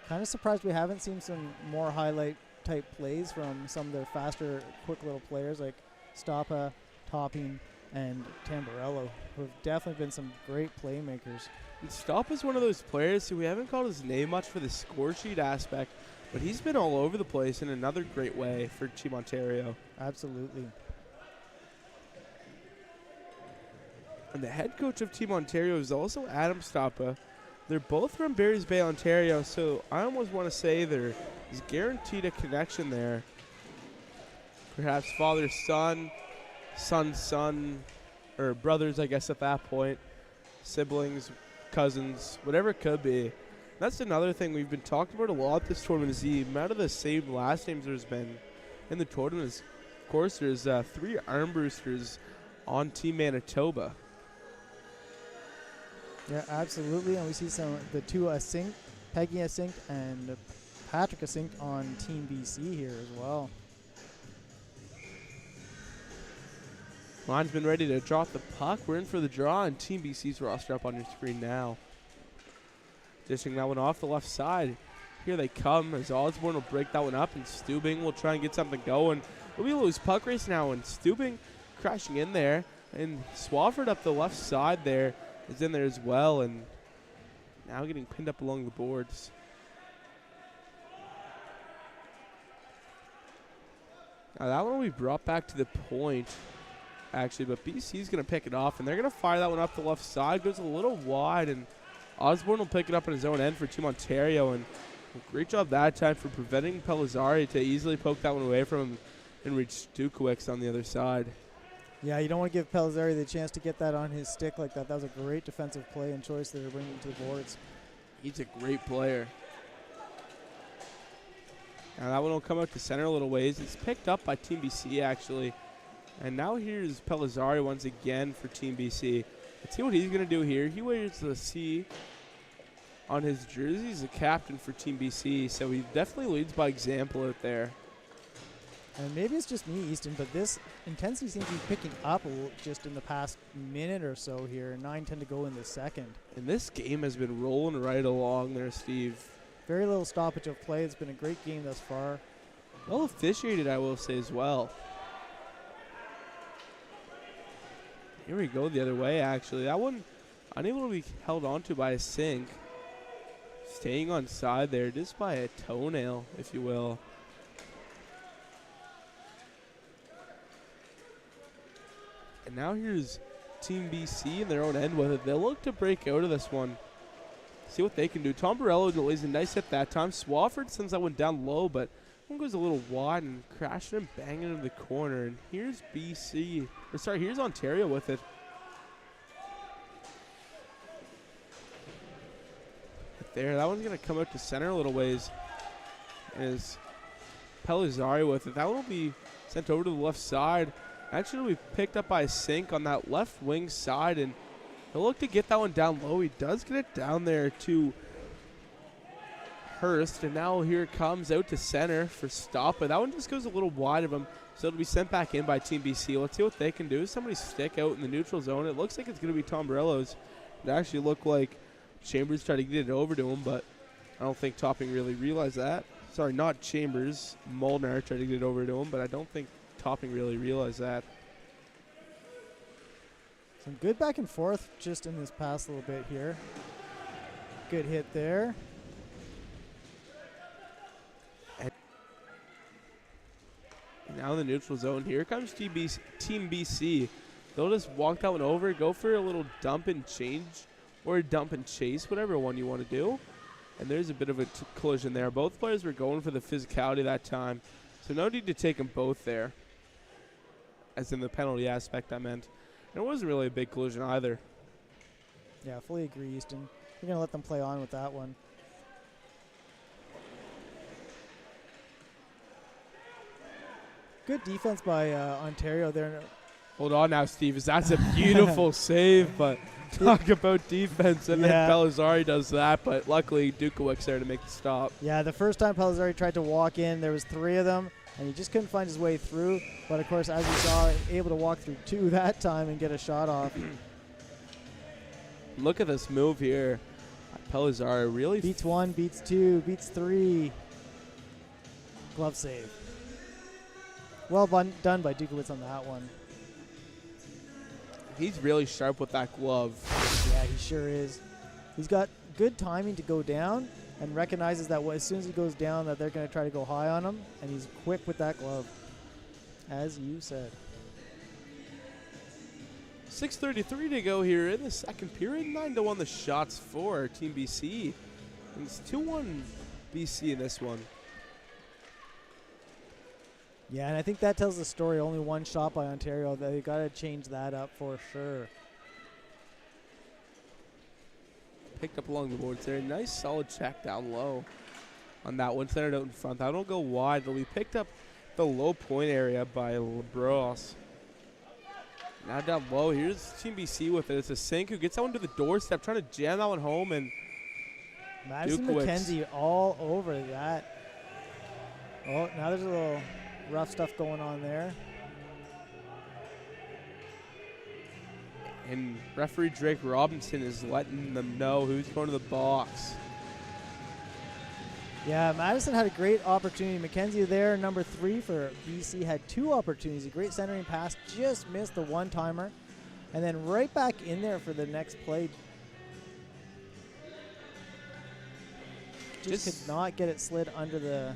Kind of surprised we haven't seen some more highlight type plays from some of their faster, quick little players like Stoppa, Topping, and Tamburello, who have definitely been some great playmakers. And Stoppa's one of those players who we haven't called his name much for the score sheet aspect, but he's been all over the place in another great way for Team Ontario. Absolutely. And the head coach of Team Ontario is also Adam Stoppa. They're both from Barry's Bay, Ontario, so I almost want to say there is guaranteed a connection there. Perhaps father-son, son-son, or brothers, I guess, at that point. Siblings, cousins, whatever it could be. That's another thing we've been talking about a lot this tournament is the amount of the same last names there's been in the tournament. Of course, there's 3 arm boosters on Team Manitoba. Yeah, absolutely. And we see the two Async, Peggy Async and Patrick Async on Team BC here as well. Linesman ready to drop the puck. We're in for the draw, and Team BC's roster up on your screen now. Dishing that one off the left side. Here they come as Osborne will break that one up, and Stubing will try and get something going. But we lose puck race now, and Stubing crashing in there. And Swafford up the left side there is in there as well, and now getting pinned up along the boards. Now that one will be brought back to the point, actually, but BC's going to pick it off, and they're going to fire that one up the left side. Goes a little wide, and Osborne will pick it up on his own end for Team Ontario, and great job that time for preventing Pellizzari to easily poke that one away from him and reach Dukowicz on the other side. Yeah, you don't want to give Pellizzari the chance to get that on his stick like that. That was a great defensive play and choice that they're bringing to the boards. He's a great player. Now that one will come out to center a little ways. It's picked up by Team BC, actually. And now here's Pellizzari once again for Team BC. Let's see what he's going to do here. He wears the C on his jersey. He's a captain for Team BC, so he definitely leads by example out there. And maybe it's just me, Easton, but this intensity seems to be picking up just in the past minute or so here. 9:10 to go in the second. And this game has been rolling right along there, Steve. Very little stoppage of play. It's been a great game thus far. Well officiated, I will say as well. Here we go the other way, actually. That one unable to be held onto by a sink. Staying on side there just by a toenail, if you will. And now here's Team BC in their own end with it. They'll look to break out of this one. See what they can do. Tom Borello delays a nice hit that time. Swafford sends that one down low, but one goes a little wide and crashing and banging into the corner. And here's BC. Or sorry, here's Ontario with it. Right there, that one's going to come out to center a little ways. Is Pellizzari with it. That one will be sent over to the left side. Actually, it'll be picked up by a sink on that left wing side, and he'll look to get that one down low. He does get it down there to Hurst, and now here it comes out to center for Stop, but that one just goes a little wide of him, so it'll be sent back in by Team BC. Let's see what they can do. Somebody stick out in the neutral zone. It looks like it's going to be Tom Borello's. It actually looked like Chambers tried to get it over to him, but I don't think Topping really realized that. Sorry, not Chambers. Molnar tried to get it over to him, but I don't think Topping really realized that. Some good back and forth just in this past little bit here. Good hit there. Now in the neutral zone. Here comes Team BC. They'll just walk that one over, go for a little dump and change or a dump and chase, whatever one you want to do. And there's a bit of a collision there. Both players were going for the physicality that time, so no need to take them both there, as in the penalty aspect I meant. And it wasn't really a big collision either. Yeah, fully agree, Easton. You're going to let them play on with that one. Good defense by Ontario there. Hold on now, Steve. That's a beautiful save, but talk about defense. And then Pellizzari does that, but luckily Dukowic's there to make the stop. Yeah, the first time Pellizzari tried to walk in, there was 3 of them, and he just couldn't find his way through. But, of course, as you saw, able to walk through 2 that time and get a shot off. Look at this move here. Pellizzari really beats 1, beats 2, beats 3. Glove save. Well done by Dukowicz on that one. He's really sharp with that glove. Yeah, he sure is. He's got good timing to go down and recognizes that as soon as he goes down that they're going to try to go high on him, and he's quick with that glove, as you said. 6:33 to go here in the second period. 9-1 the shots for Team BC. It's 2-1 BC in this one. Yeah, and I think that tells the story. Only 1 shot by Ontario. They got to change that up for sure. Picked up along the boards there. Nice solid check down low on that one. Centered out in front. That'll go wide. It'll be picked up the low point area by LeBros. Now down low. Here's Team BC with it. It's a Sink who gets that one to the doorstep, trying to jam that one home. And Madison McKenzie all over that. Oh, now there's a little rough stuff going on there. And referee Drake Robinson is letting them know who's going to the box. Yeah, Madison had a great opportunity. McKenzie there, number 3 for BC, had 2 opportunities. A great centering pass, just missed the one-timer. And then right back in there for the next play. Just could not get it slid under the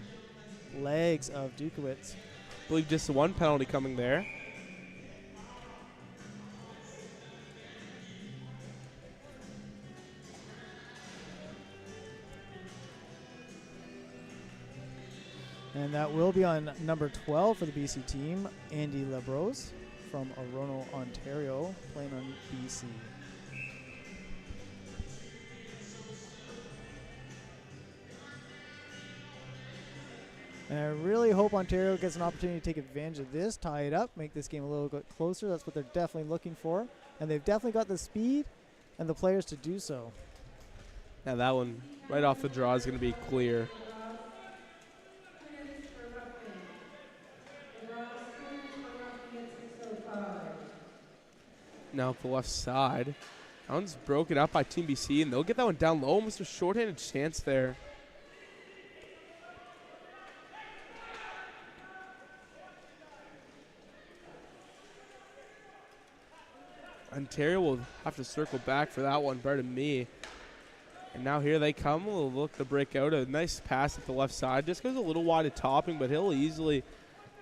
legs of Dukowicz. I believe just the 1 penalty coming there. And that will be on number 12 for the BC team, Andy Lebros from Orono, Ontario, playing on BC. And I really hope Ontario gets an opportunity to take advantage of this, tie it up, make this game a little bit closer. That's what they're definitely looking for. And they've definitely got the speed and the players to do so. Now that one right off the draw is going to be clear. Now up the left side. That one's broken up by Team BC, and they'll get that one down low. Almost a shorthanded chance there. Ontario will have to circle back for that one, pardon me. And now here they come. We'll look to break out. A nice pass at the left side. Just goes a little wide of topping, but he'll easily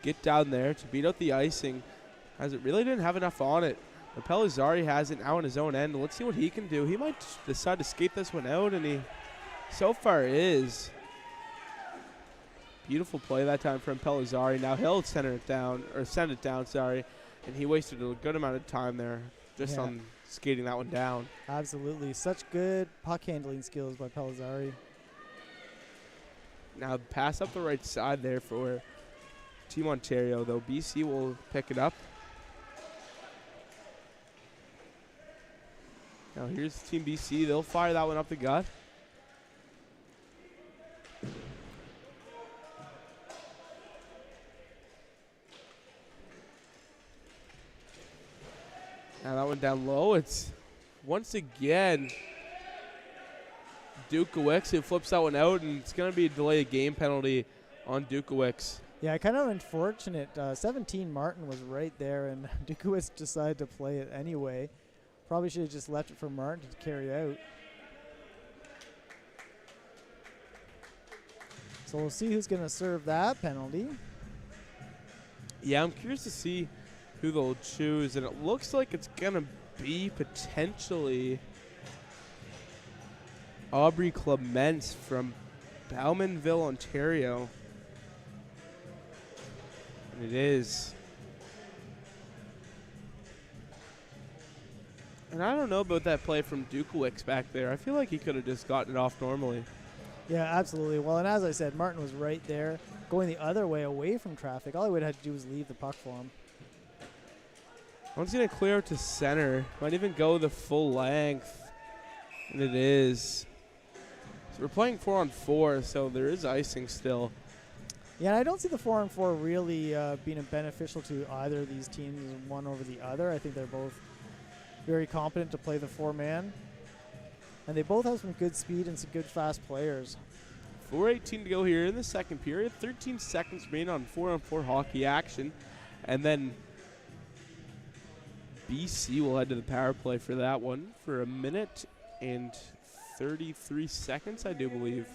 get down there to beat out the icing, as it really didn't have enough on it. But Pellizzari has it now on his own end. Let's see what he can do. He might decide to skate this one out, and he so far is. Beautiful play that time from Pellizzari. Now he'll send it down, and he wasted a good amount of time there just on skating that one down. Absolutely. Such good puck handling skills by Pellizzari. Now pass up the right side there for Team Ontario, though. BC will pick it up. Now here's Team BC. They'll fire that one up the gut. Now that one down low. It's once again Dukowicz who flips that one out, and it's going to be a delay of game penalty on Dukowicz. Yeah, kind of unfortunate. 17 Martin was right there, and Dukowicz decided to play it anyway. Probably should have just left it for Martin to carry out. So we'll see who's going to serve that penalty. Yeah, I'm curious to see who they'll choose, and it looks like it's going to be potentially Aubrey Clements from Bowmanville, Ontario. And it is. And I don't know about that play from Dukowicz back there. I feel like he could have just gotten it off normally. Yeah, absolutely. Well, and as I said, Martin was right there, going the other way, away from traffic. All he would have had to do was leave the puck for him. One's going to clear it to center. Might even go the full length. And it is. So we're playing 4-on-4, so there is icing still. Yeah, and I don't see the 4-on-4 really being beneficial to either of these teams, one over the other. I think they're both very competent to play the 4-man. And they both have some good speed and some good fast players. 4:18 to go here in the second period. 13 seconds remaining on 4-on-4 hockey action. And then BC will head to the power play for that one for 1 minute and 33 seconds, I do believe.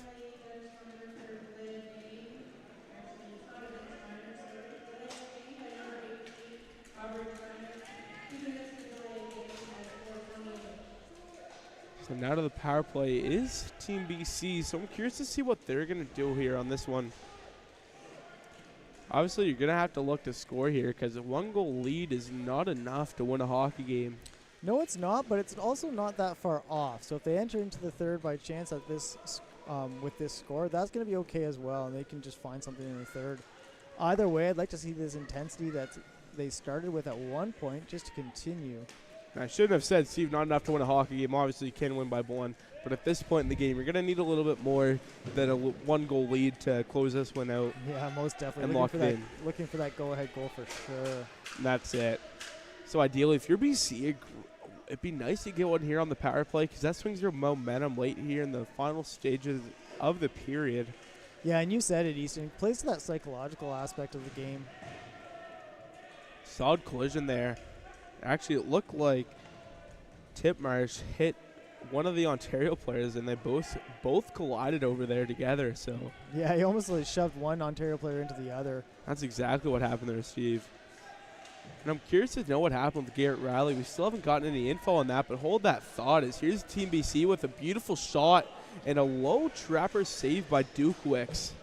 So now to the power play is Team BC, so I'm curious to see what they're going to do here on this one. Obviously, you're going to have to look to score here because a 1-goal lead is not enough to win a hockey game. No, it's not, but it's also not that far off. So if they enter into the third by chance at this with this score, that's going to be okay as well, and they can just find something in the third. Either way, I'd like to see this intensity that they started with at one point just to continue. I shouldn't have said, Steve, not enough to win a hockey game. Obviously, you can win by 1. But at this point in the game, you're going to need a little bit more than a 1-goal lead to close this one out. Yeah, most definitely. And lock it in. Looking for that go-ahead goal for sure. And that's it. So ideally, if you're BC, it'd be nice to get one here on the power play because that swings your momentum late here in the final stages of the period. Yeah, and you said it, Easton. It plays to that psychological aspect of the game. Solid collision there. Actually, it looked like Titmarsh hit one of the Ontario players, and they both collided over there together. So yeah, he almost shoved one Ontario player into the other. That's exactly what happened there, Steve. And I'm curious to know what happened with Garrett Riley. We still haven't gotten any info on that, but hold that thought as here's Team BC with a beautiful shot and a low trapper save by Dukowicz.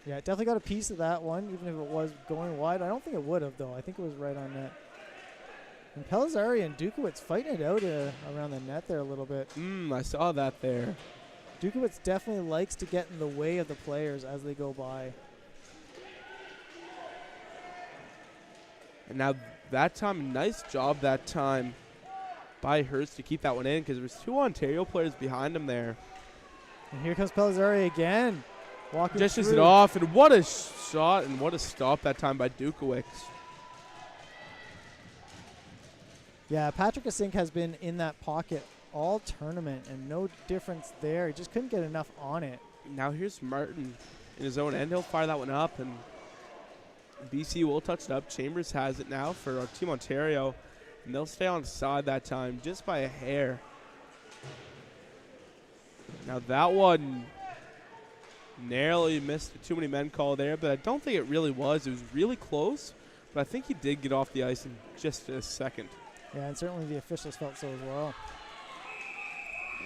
Yeah, definitely got a piece of that one, even if it was going wide. I don't think it would have, though. I think it was right on net. And Pellizzari and Dukowicz fighting it out around the net there a little bit. I saw that there. Dukowicz definitely likes to get in the way of the players as they go by. And now that time, nice job that time by Hurst to keep that one in because there was 2 Ontario players behind him there. And here comes Pellizzari again. Dishes it off, and what a shot and what a stop that time by Dukowicz. Yeah, Patrick Asink has been in that pocket all tournament, and no difference there. He just couldn't get enough on it. Now here's Martin in his own end. He'll fire that one up, and BC will touch it up. Chambers has it now for Team Ontario, and they'll stay on side that time just by a hair. Now that one narrowly missed the too many men call there, but I don't think it really was. It was really close, but I think he did get off the ice in just a second. Yeah, and certainly the officials felt so as well.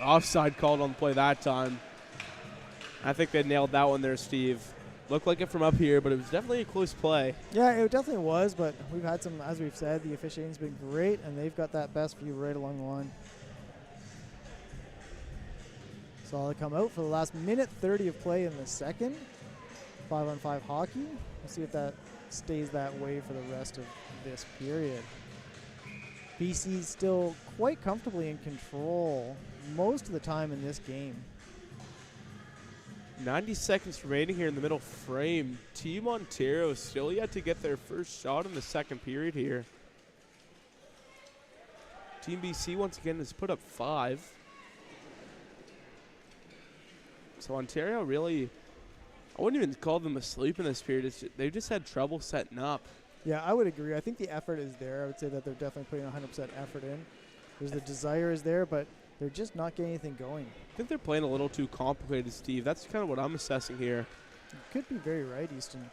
Offside called on the play that time. I think they nailed that one there, Steve. Looked like it from up here, but it was definitely a close play. Yeah, it definitely was, but we've had some, as we've said, the officiating's been great, and they've got that best view right along the line. So I'll come out for the last minute 30 of play in the second. 5-on-5 hockey. We'll see if that stays that way for the rest of this period. BC's still quite comfortably in control most of the time in this game. 90 seconds remaining here in the middle frame. Team Ontario still yet to get their first shot in the second period here. Team BC once again has put up 5. So Ontario really, I wouldn't even call them asleep in this period. They've just had trouble setting up. Yeah, I would agree. I think the effort is there. I would say that they're definitely putting 100% effort in. There's the desire is there, but they're just not getting anything going. I think they're playing a little too complicated, Steve. That's kind of what I'm assessing here. You could be very right, Easton.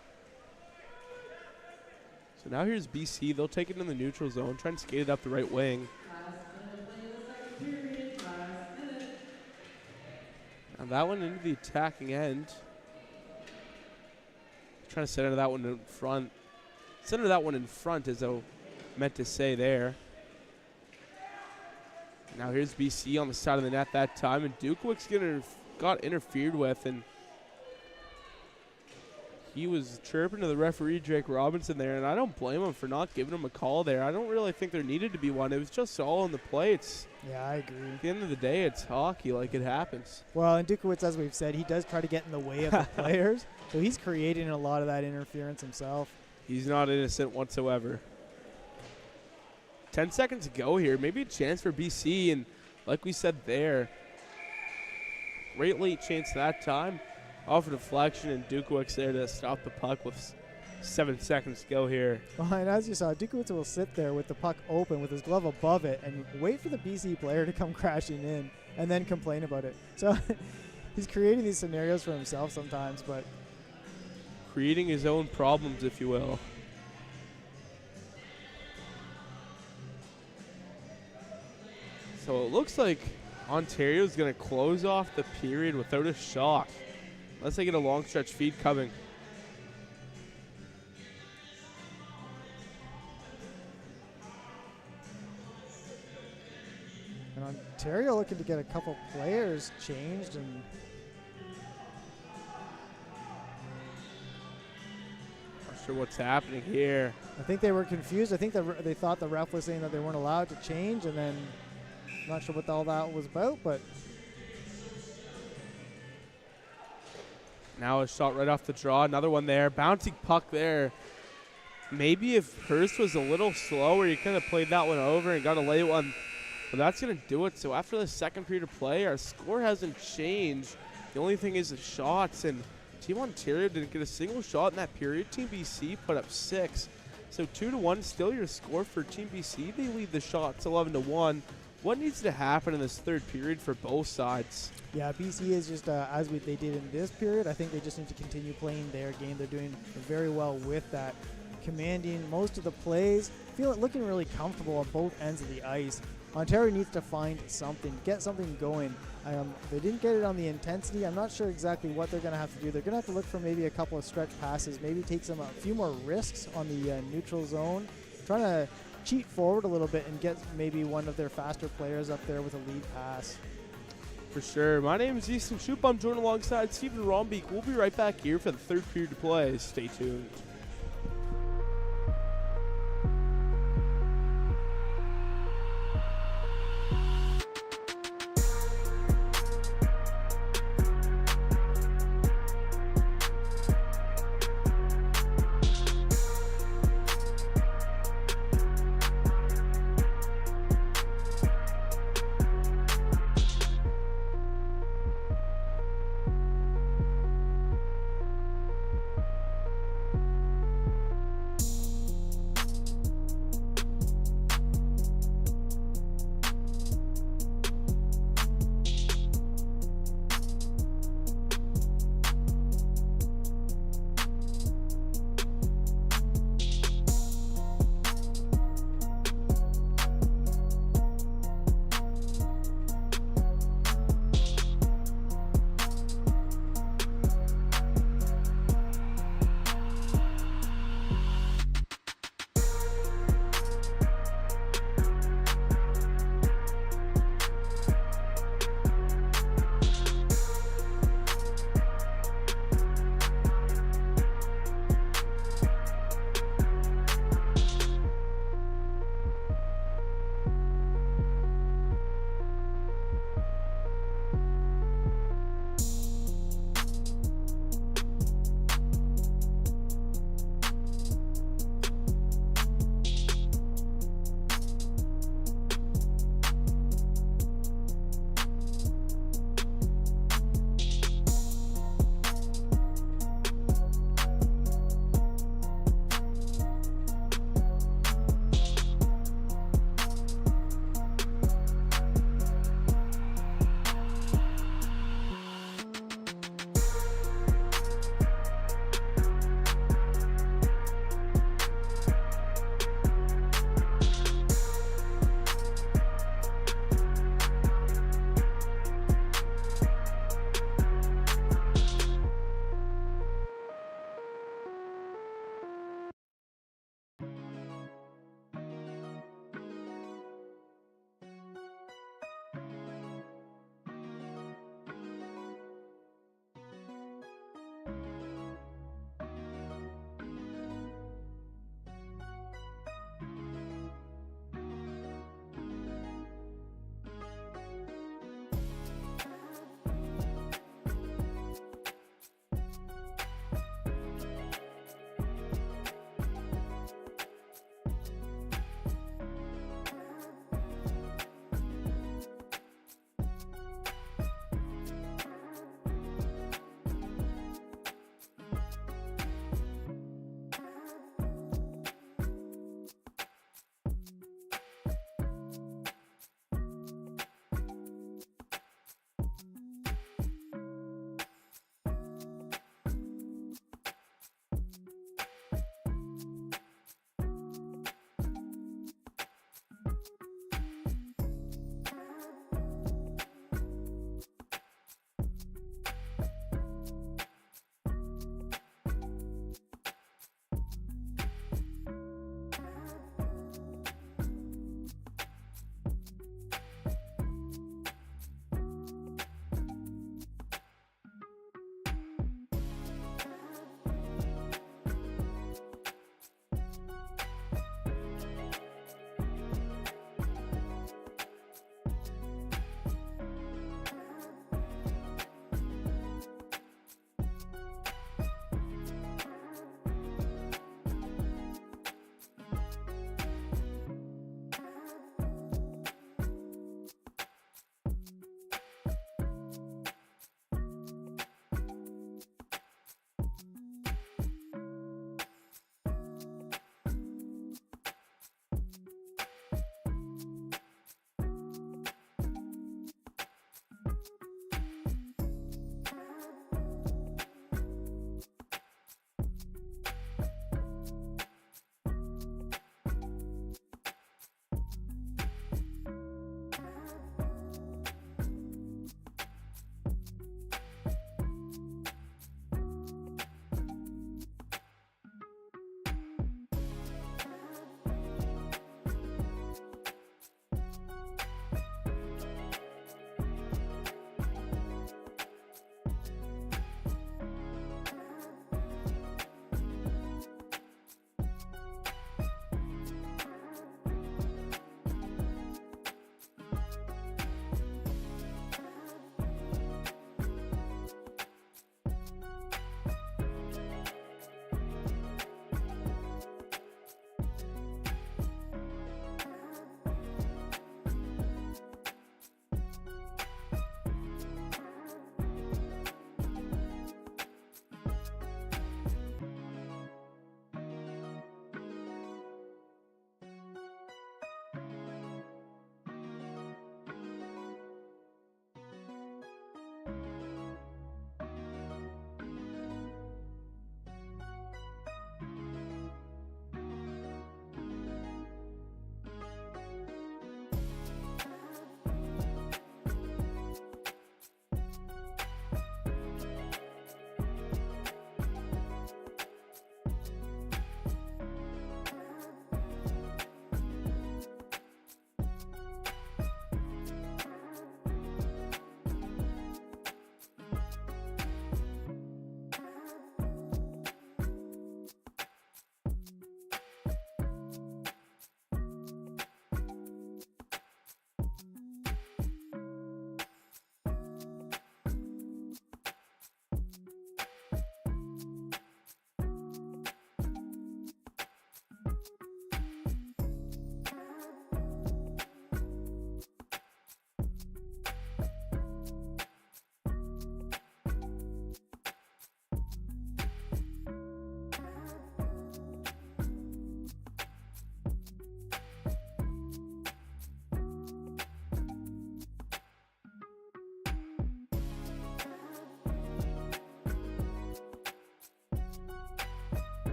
So now here's BC. They'll take it in the neutral zone, try and skate it up the right wing. Now that one into the attacking end. Trying to center that one in front. Center that one in front, as I meant to say there. Now here's BC on the side of the net that time, and Dukewick's got interfered with, and he was chirping to the referee, Drake Robinson, there, and I don't blame him for not giving him a call there. I don't really think there needed to be one. It was just all in the plates. Yeah, I agree. At the end of the day, it's hockey, like it happens. Well, and Dukowitz, as we've said, he does try to get in the way of the players, so he's creating a lot of that interference himself. He's not innocent whatsoever. 10 seconds to go here. Maybe a chance for BC, and like we said there, great late chance that time. Off a deflection, and Dukowicz there to stop the puck with 7 seconds to go here. Well, and as you saw, Dukowitz will sit there with the puck open with his glove above it and wait for the BC player to come crashing in and then complain about it. So he's creating these scenarios for himself sometimes, but creating his own problems, if you will. So it looks like Ontario's going to close off the period without a shot, unless they get a long stretch feed coming. And Ontario looking to get a couple players changed, and not sure what's happening here. I think they were confused. I think they thought the ref was saying that they weren't allowed to change, and then not sure what all that was about, but now a shot right off the draw. Another one there. Bouncing puck there. Maybe if Hurst was a little slower, he could have played that one over and got a late one. But that's going to do it. So after the second period of play, our score hasn't changed. The only thing is the shots. And Team Ontario didn't get a single shot in that period. Team BC put up 6. So 2-1 still your score for Team BC. They lead the shots 11-1. What needs to happen in this third period for both sides? yeah, BC is just as they did in this period. I think they just need to continue playing their game. They're doing very well with that, commanding most of the plays, looking really comfortable on both ends of the ice. Ontario needs to find something, get something going. They didn't get it on the intensity. I'm not sure exactly what they're going to have to do. They're going to have to look for maybe a couple of stretch passes, maybe take a few more risks on the neutral zone, trying to cheat forward a little bit and get maybe one of their faster players up there with a lead pass. For sure. My name is Easton Shoop. I'm joined alongside Stephen Rombeek. We'll be right back here for the third period to play. Stay tuned.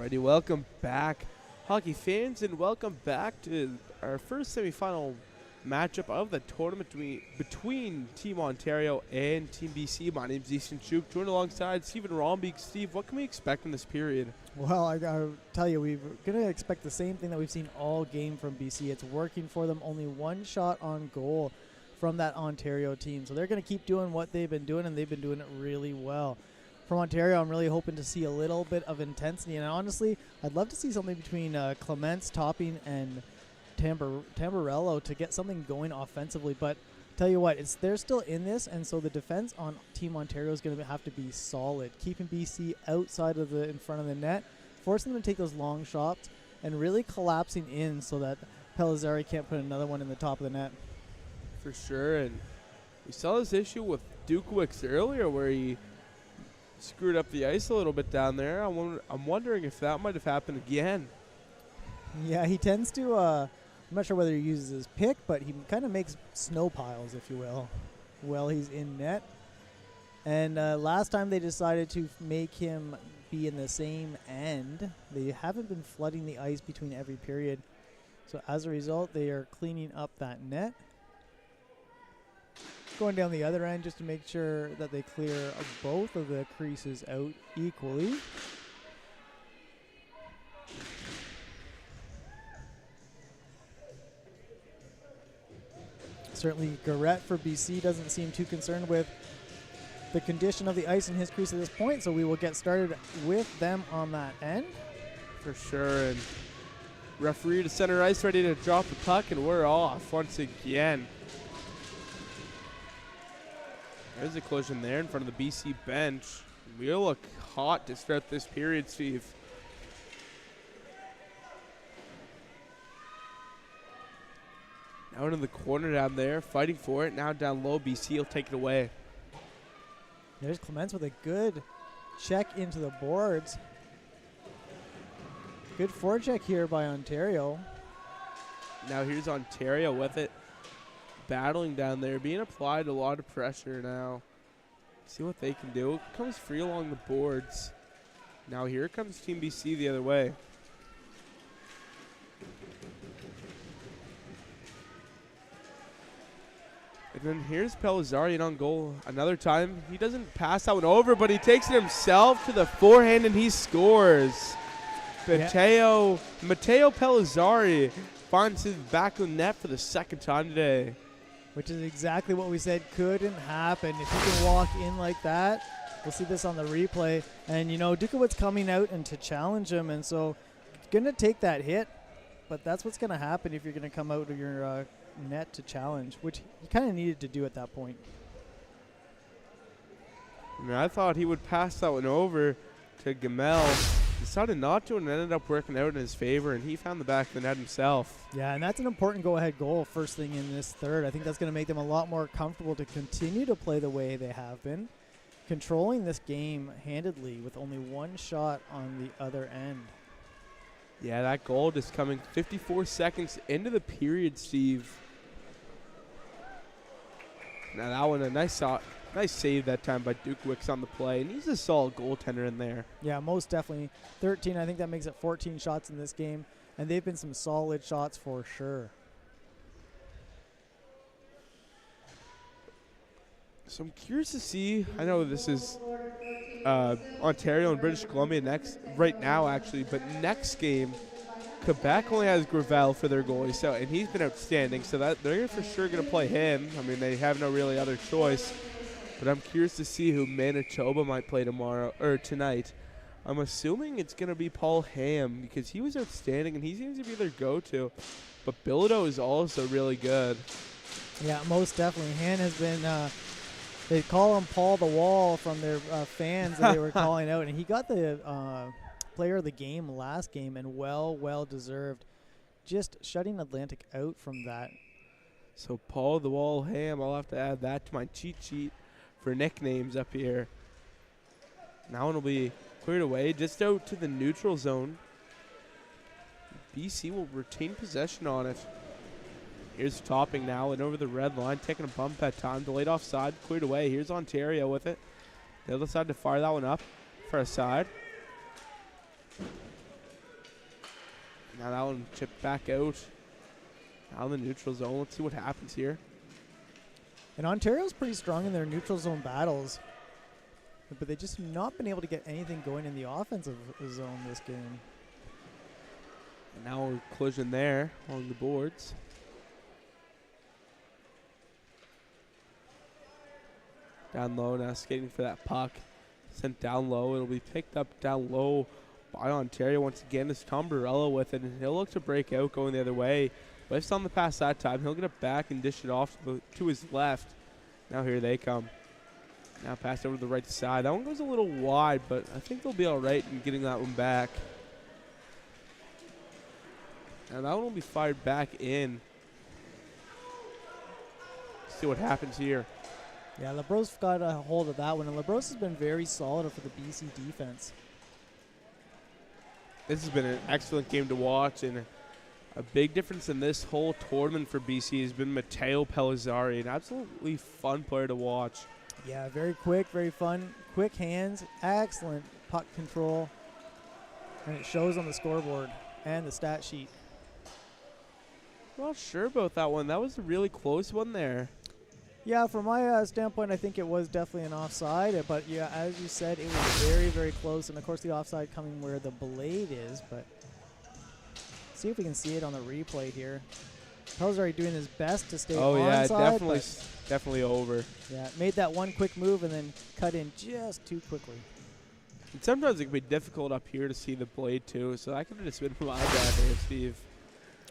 Alrighty, welcome back, hockey fans, and welcome back to our first semifinal matchup of the tournament between Team Ontario and Team BC. My name's Easton Shoup, joined alongside Stephen Rombeek. Steve, what can we expect in this period? Well, I'll tell you, we're going to expect the same thing that we've seen all game from BC. It's working for them. Only one shot on goal from that Ontario team. So they're going to keep doing what they've been doing, and they've been doing it really well. From Ontario, I'm really hoping to see a little bit of intensity. And honestly, I'd love to see something between Clements, Topping, and Tamburello to get something going offensively. But tell you what, they're still in this, and so the defense on Team Ontario is going to have to be solid, keeping BC outside of in front of the net, forcing them to take those long shots, and really collapsing in so that Pellizzari can't put another one in the top of the net. For sure, and we saw this issue with Dukowicz earlier where he screwed up the ice a little bit down there. I'm wondering if that might have happened again. Yeah, he tends to, I'm not sure whether he uses his pick, but he kind of makes snow piles, if you will, while he's in net. And last time they decided to make him be in the same end, they haven't been flooding the ice between every period. So as a result, they are cleaning up that net. Going down the other end just to make sure that they clear both of the creases out equally. Certainly Garrett for BC doesn't seem too concerned with the condition of the ice in his crease at this point, so we will get started with them on that end. For sure, and referee to center ice, ready to drop the puck, and we're off once again. There's a collision there in front of the BC bench. We'll look hot to start this period, Steve. Now into the corner down there, fighting for it. Now down low, BC will take it away. There's Clements with a good check into the boards. Good forecheck here by Ontario. Now here's Ontario with it. Battling down there, being applied a lot of pressure now. See what they can do. Comes free along the boards. Now here comes Team BC the other way. And then here's Pellizzari on goal another time. He doesn't pass that one over, but he takes it himself to the forehand and he scores. Matteo Pellizzari finds his back of the net for the second time today. Which is exactly what we said couldn't happen. If you can walk in like that, we'll see this on the replay. And, you know, Dukowicz coming out and to challenge him, and so going to take that hit. But that's what's going to happen if you're going to come out of your net to challenge, which he kind of needed to do at that point. I mean, I thought he would pass that one over to Gamel. Decided not to, and ended up working out in his favor, and he found the back of the net himself. Yeah, and that's an important go-ahead goal first thing in this third. I think that's going to make them a lot more comfortable to continue to play the way they have been, controlling this game handedly with only one shot on the other end. Yeah, that goal just coming 54 seconds into the period, Steve. Now that one, a nice save that time by Dukowicz on the play, and he's a solid goaltender in there. Yeah, most definitely. 13, I think that makes it 14 shots in this game, and they've been some solid shots for sure. So I'm curious to see, I know this is Ontario and British Columbia right now actually, but next game, Quebec only has Gravel for their goalie, so, and he's been outstanding, so that they're for sure going to play him. I mean, they have no really other choice. But I'm curious to see who Manitoba might play tonight. I'm assuming it's going to be Paul Ham because he was outstanding and he seems to be their go-to. But Bilodeau is also really good. Yeah, most definitely. Han has been, they call him Paul the Wall from their fans that they were calling out. And he got the player of the game last game, and well deserved. Just shutting Atlantic out from that. So Paul the Wall Ham, I'll have to add that to my cheat sheet for nicknames up here. Now it will be cleared away just out to the neutral zone. BC will retain possession on it. Here's Topping now and over the red line, taking a bump that time. Delayed offside, cleared away. Here's Ontario with it. The other side to fire that one up for a side. Now that one chipped back out. Now in the neutral zone. Let's see what happens here. And Ontario's pretty strong in their neutral zone battles, but they just have not been able to get anything going in the offensive zone this game. And now a collision there along the boards. Down low now, skating for that puck. Sent down low. It'll be picked up down low by Ontario once again. It's Tom Barella with it, and he'll look to break out going the other way. Whiffs on the pass that time. He'll get it back and dish it off to his left. Now here they come. Now passed over to the right side. That one goes a little wide, but I think they'll be all right in getting that one back. Now that one will be fired back in. See what happens here. Yeah, LeBros got a hold of that one, and LeBros has been very solid for the BC defense. This has been an excellent game to watch, and a big difference in this whole tournament for BC has been Matteo Pellizzari, an absolutely fun player to watch. Yeah, very quick, very fun, quick hands, excellent puck control, and it shows on the scoreboard and the stat sheet. Not sure about that one. That was a really close one there. Yeah, from my standpoint, I think it was definitely an offside. But yeah, as you said, it was very, very close. And of course, the offside coming where the blade is. But see if we can see it on the replay here. Pellizzari doing his best to stay onside. Oh yeah, definitely over. Yeah, made that one quick move and then cut in just too quickly. And sometimes it can be difficult up here to see the blade too. So that could have just been my bad there, Steve.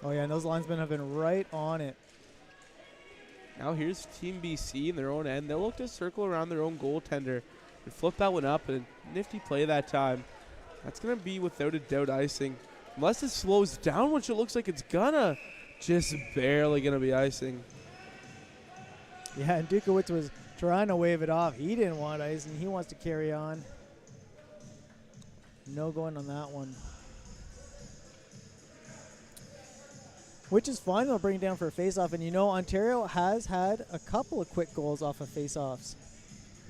Oh yeah, and those linesmen have been right on it. Now here's Team BC in their own end. They'll look to circle around their own goaltender and flip that one up, and a nifty play that time. That's going to be without a doubt icing. Unless it slows down, which it looks like it's gonna. Just barely going to be icing. Yeah, and Dukowicz was trying to wave it off. He didn't want icing. He wants to carry on. No going on that one. Which is fine. They'll bring it down for a face-off. And you know, Ontario has had a couple of quick goals off of face-offs.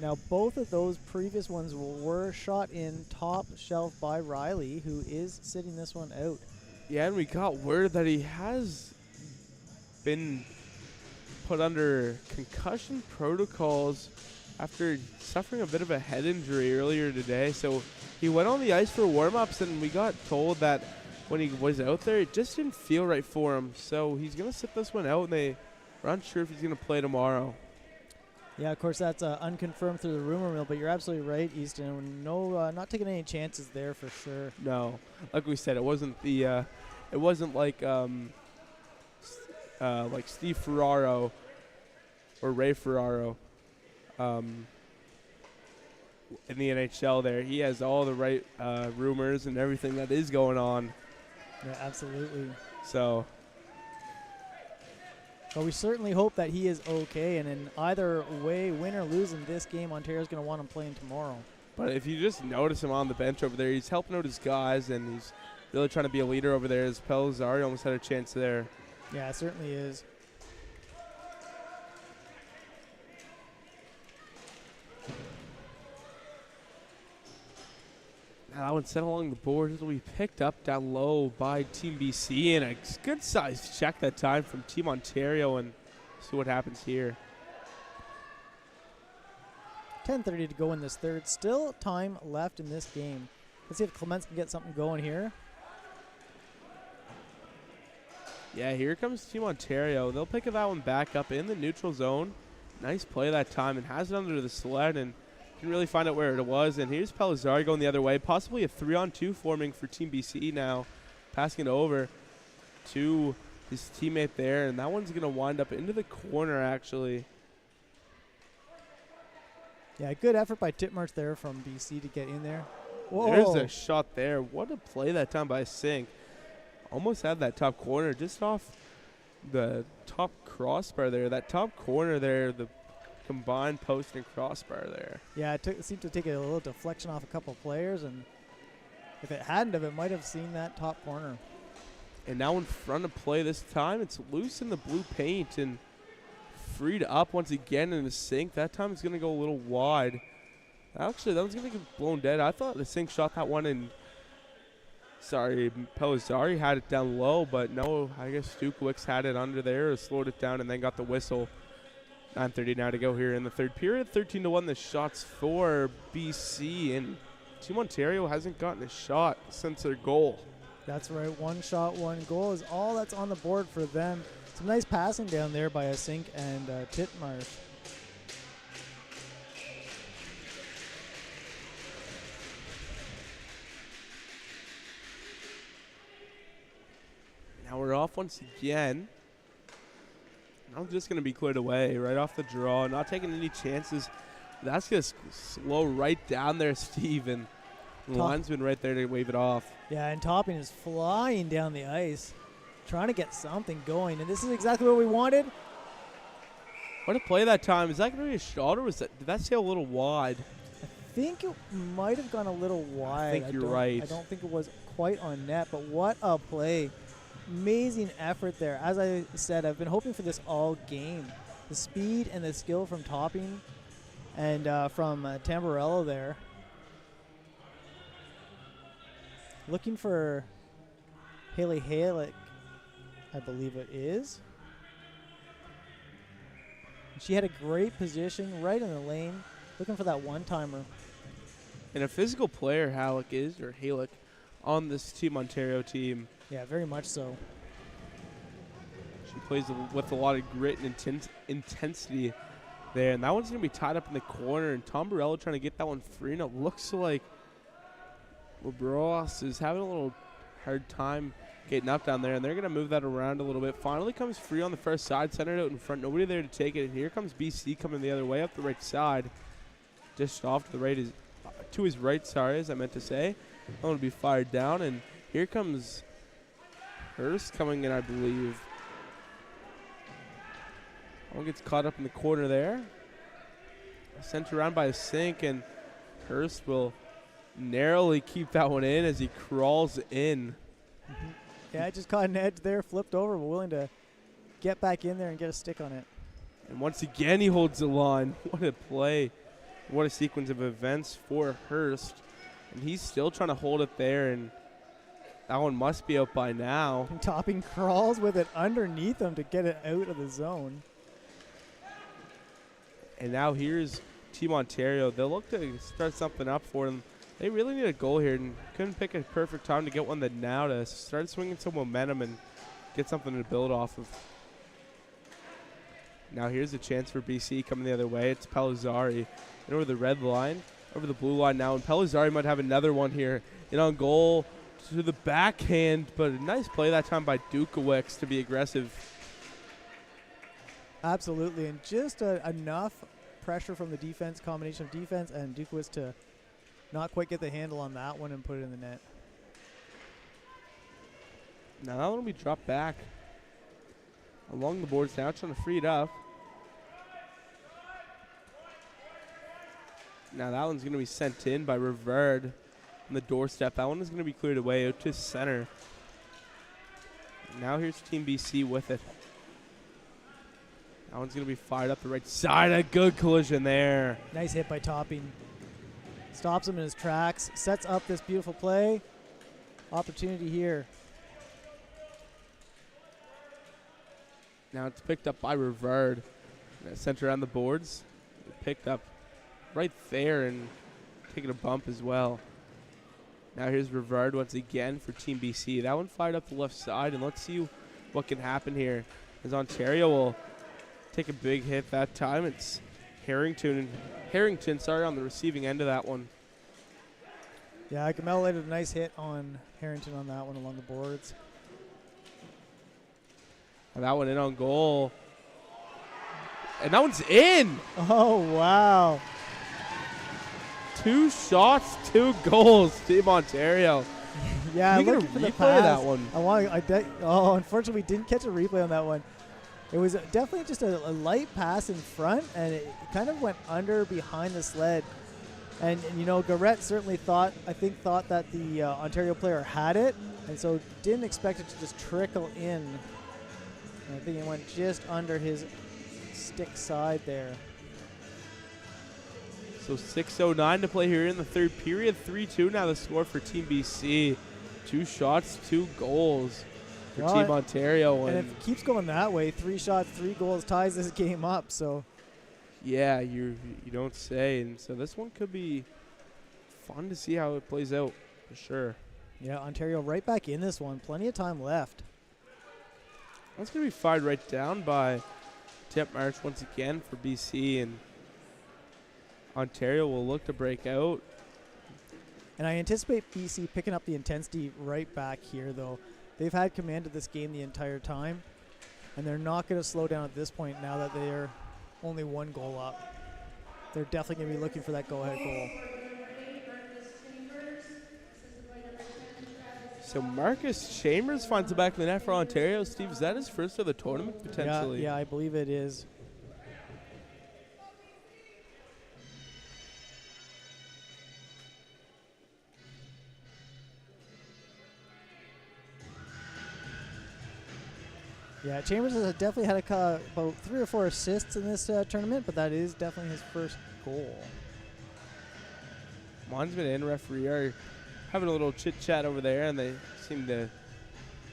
Now, both of those previous ones were shot in top shelf by Riley, who is sitting this one out. Yeah, and we got word that he has been put under concussion protocols after suffering a bit of a head injury earlier today. So he went on the ice for warm-ups, and we got told that when he was out there, it just didn't feel right for him. So he's going to sit this one out, and they are unsure if he's going to play tomorrow. Yeah, of course, that's unconfirmed through the rumor mill, but you're absolutely right, Easton. No, not taking any chances there for sure. No. Like we said, it wasn't the it wasn't like Steve Ferraro or Ray Ferraro in the NHL there. He has all the right rumors and everything that is going on. Yeah, absolutely. So, well, we certainly hope that he is okay, and in either way, win or lose in this game, Ontario's going to want him playing tomorrow. But if you just notice him on the bench over there, he's helping out his guys, and he's really trying to be a leader over there. As Pellizzari almost had a chance there. Yeah, it certainly is. Now that one sent along the board. It'll be picked up down low by Team BC, and a good-sized check that time from Team Ontario, and see what happens here. 10:30 to go in this third. Still time left in this game. Let's see if Clements can get something going here. Yeah, here comes Team Ontario. They'll pick that one back up in the neutral zone. Nice play that time, and has it under the sled, and didn't really find out where it was. And here's Pellizzari going the other way. Possibly a 3-on-2 forming for Team BC now. Passing it over to his teammate there. And that one's going to wind up into the corner, actually. Yeah, good effort by Titmarsh there from BC to get in there. Whoa. There's a shot there. What a play that time by Sink. Almost had that top corner just off the top crossbar there. That top corner there, the combined post and crossbar there. Yeah, it seemed to take a little deflection off a couple of players, and if it hadn't it might have seen that top corner. And now in front of play this time, it's loose in the blue paint and freed up once again in the Sink. That time it's going to go a little wide. Actually, that was going to get blown dead. I thought the Sink shot that one and Sorry, Pellizzari had it down low, but no, I guess Dukowicz had it under there, slowed it down, and then got the whistle. 9:30 now to go here in the third period. 13-1 the shots for BC, and Team Ontario hasn't gotten a shot since their goal. That's right. One shot, one goal is all that's on the board for them. Some nice passing down there by Asink and Titmarsh. Now we're off once again. I'm just going to be cleared away right off the draw, not taking any chances. That's going to slow right down there, Steve, and the linesman right there to wave it off. Yeah, and Topping is flying down the ice, trying to get something going, and this is exactly what we wanted. What a play that time. Is that going to be a shot, or did that stay a little wide? I think it might have gone a little wide. I think you're right. I don't think it was quite on net, but what a play. Amazing effort there. As I said, I've been hoping for this all game. The speed and the skill from Topping and from Tamburello there. Looking for Haley Halick, I believe it is. She had a great position right in the lane, looking for that one-timer. And a physical player, Halick, on this Team Ontario team. Yeah, very much so. She plays with a lot of grit and intensity there. And that one's going to be tied up in the corner. And Tom Barello trying to get that one free. And it looks like LaBrosse is having a little hard time getting up down there. And they're going to move that around a little bit. Finally comes free on the first side. Centered out in front. Nobody there to take it. And here comes BC coming the other way up the right side. Dished off to the right. To his right, as I meant to say. I want to be fired down. And here comes Hurst coming in, I believe. One gets caught up in the corner there. Sent around by a sink, and Hurst will narrowly keep that one in as he crawls in. Yeah, I just caught an edge there, flipped over, but willing to get back in there and get a stick on it. And once again, he holds the line. What a play. What a sequence of events for Hurst. And he's still trying to hold it there, and that one must be out by now. And Topping crawls with it underneath him to get it out of the zone. And now here's Team Ontario. They'll look to start something up for them. They really need a goal here and couldn't pick a perfect time to get one that now to start swinging some momentum and get something to build off of. Now here's a chance for BC coming the other way. It's Pellizzari and over the red line, over the blue line now. And Pellizzari might have another one here. And on goal to the backhand, but a nice play that time by Dukowicz to be aggressive. Absolutely, and just enough pressure from the defense, combination of defense and Dukowicz to not quite get the handle on that one and put it in the net. Now that one will be dropped back along the boards now, trying to free it up. Now that one's going to be sent in by Rivard on the doorstep. That one is going to be cleared away out to center. Now here's Team BC with it. That one's going to be fired up the right side. A good collision there. Nice hit by Topping. Stops him in his tracks. Sets up this beautiful play. Opportunity here. Now it's picked up by Rivard. Sent around the boards. Picked up right there and taking a bump as well. Now here's Rivard once again for Team BC. That one fired up the left side, and let's see what can happen here as Ontario will take a big hit that time. It's Harrington on the receiving end of that one. Yeah, Gamel landed a nice hit on Harrington on that one along the boards. And that one in on goal. And that one's in. Oh, wow. 2 shots, 2 goals, Team Ontario. Yeah, I'm looking for the replay pass. that one. Unfortunately, we didn't catch a replay on that one. It was definitely just a light pass in front, and it kind of went under behind the sled. And you know, Garrett certainly thought that the Ontario player had it, and so didn't expect it to just trickle in. And I think it went just under his stick side there. So 6:09 to play here in the third period. 3-2 now the score for Team BC. 2 shots, 2 goals for Well, Team Ontario. And if it keeps going that way, 3 shots, 3 goals ties this game up. So yeah, you don't say. And so this one could be fun to see how it plays out for sure. yeah, Ontario right back in this one. Plenty of time left. That's going to be fired right down by Tip March once again for BC, and Ontario will look to break out. And I anticipate BC picking up the intensity right back here, though. They've had command of this game the entire time, and they're not going to slow down at this point now that they're only 1 goal up. They're definitely going to be looking for that go-ahead goal. So Marcus Chambers finds it back in the net for Ontario. Steve, is that his first of the tournament potentially? Yeah, I believe it is. Yeah, Chambers has definitely had about 3 or 4 assists in this tournament, but that is definitely his first goal. Linesman and referee are having a little chit-chat over there, and they seem to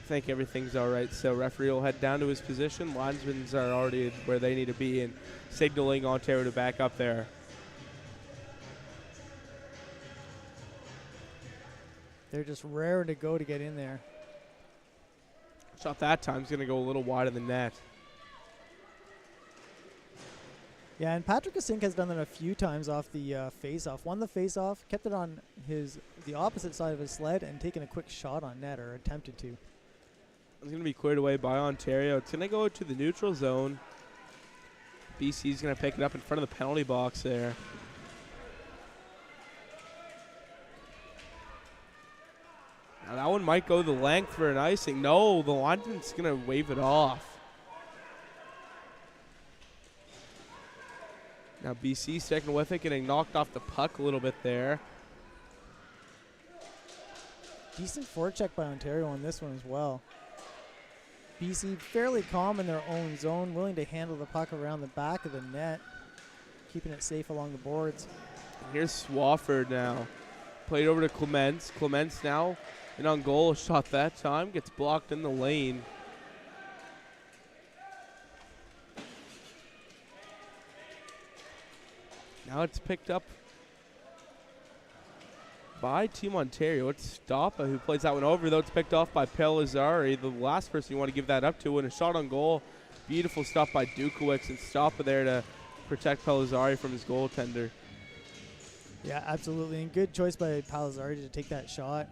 think everything's all right. So referee will head down to his position. Linesmen are already where they need to be and signaling Ontario to back up there. They're just raring to go to get in there. Shot that time is going to go a little wide of the net. Yeah, and Patrick Asink has done that a few times off the face-off. Won the face-off, kept it on the opposite side of his sled, and taken a quick shot on net, or attempted to. It's going to be cleared away by Ontario. It's going to go to the neutral zone. BC's going to pick it up in front of the penalty box there. Now that one might go the length for an icing. No, the lineman's going to wave it off. Now BC sticking with it, getting knocked off the puck a little bit there. Decent forecheck by Ontario on this one as well. BC fairly calm in their own zone, willing to handle the puck around the back of the net, keeping it safe along the boards. Here's Swafford now. Played over to Clements. Clements now in on goal. Shot that time. Gets blocked in the lane. Now it's picked up by Team Ontario. It's Stoppa who plays that one over, though. It's picked off by Pellizzari, the last person you want to give that up to. And a shot on goal. Beautiful stuff by Dukowicz, and Stoppa there to protect Pellizzari from his goaltender. Yeah, absolutely. And good choice by Pellizzari to take that shot.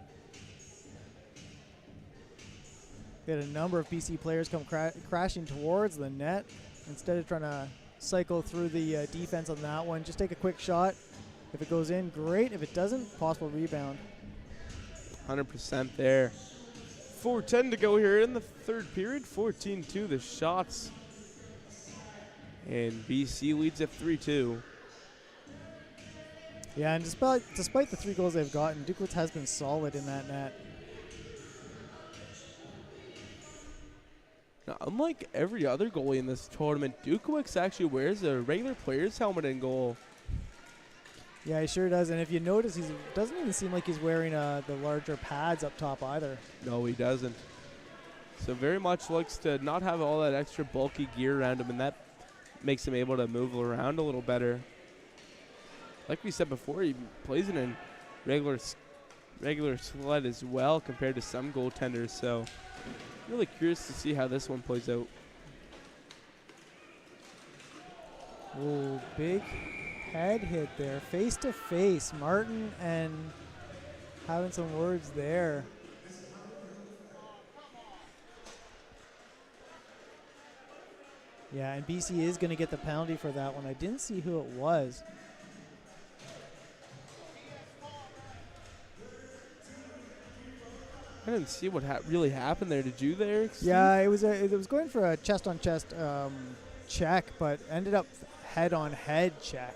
We had a number of BC players come crashing towards the net. Instead of trying to cycle through the defense on that one, just take a quick shot. If it goes in, great. If it doesn't, possible rebound. 100% there. 4:10 to go here in the third period. 14-2 the shots. And BC leads at 3-2. Yeah, and despite the 3 goals they've gotten, Dukowicz has been solid in that net. Now, unlike every other goalie in this tournament, Dukowicz actually wears a regular player's helmet in goal. Yeah, he sure does. And if you notice, he doesn't even seem like he's wearing the larger pads up top either. No, he doesn't. So very much likes to not have all that extra bulky gear around him, and that makes him able to move around a little better. Like we said before, he plays in a regular sled as well compared to some goaltenders. So really curious to see how this one plays out. Oh, big head hit there, face to face. Martin and having some words there. Yeah, and BC is going to get the penalty for that one. I didn't see who it was. I didn't see what really happened there. Did you there? Steve? Yeah, it was going for a chest-on-chest check, but ended up head-on-head check.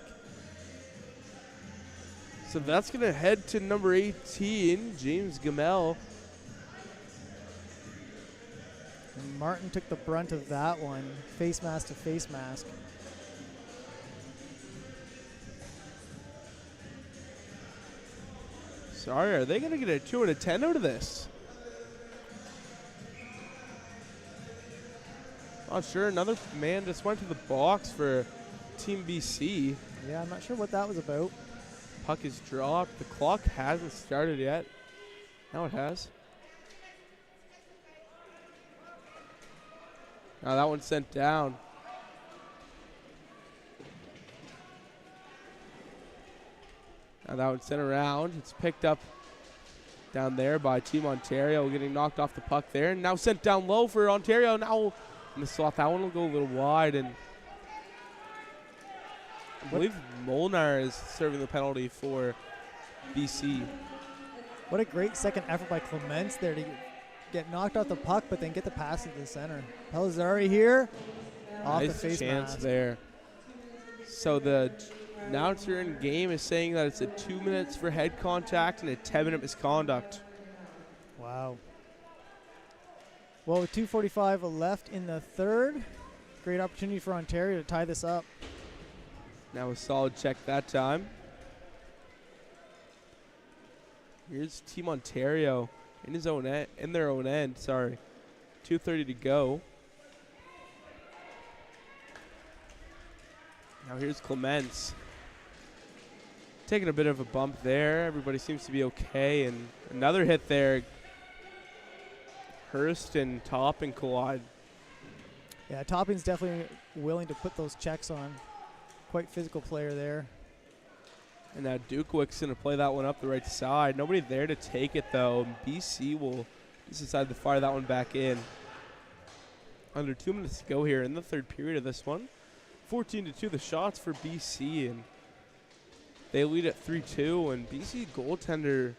So that's going to head to number 18, James Gamel. And Martin took the brunt of that one, face mask to face mask. Sorry, are they going to get a 2 and a 10 out of this? Not sure. Another man just went to the box for Team BC. Yeah, I'm not sure what that was about. Puck is dropped. The clock hasn't started yet. Now it has. Now that one's sent down. Now that one's sent around. It's picked up down there by Team Ontario, getting knocked off the puck there. And now sent down low for Ontario. Now Thought that one will go a little wide, and I believe Molnar is serving the penalty for BC. What a great second effort by Clements there to get knocked off the puck, but then get the pass into the center. Pellizzari here, off the face chance mask. there. So the announcer in game is saying that it's a 2 minutes for head contact and a 10-minute misconduct. Wow. Well, with 2:45 left in the third, great opportunity for Ontario to tie this up. Now a solid check that time. Here's Team Ontario in his own in their own end. Sorry, 2:30 to go. Now here's Clements. Taking a bit of a bump there. Everybody seems to be okay, and another hit there. Hurst and Topping collide. Yeah, Topping's definitely willing to put those checks on. Quite physical player there. And now Dukewick's going to play that one up the right side. Nobody there to take it, though. BC will just decide to fire that one back in. Under 2 minutes to go here in the third period of this one. 14-2 the shots for BC, and they lead at 3-2. And BC goaltender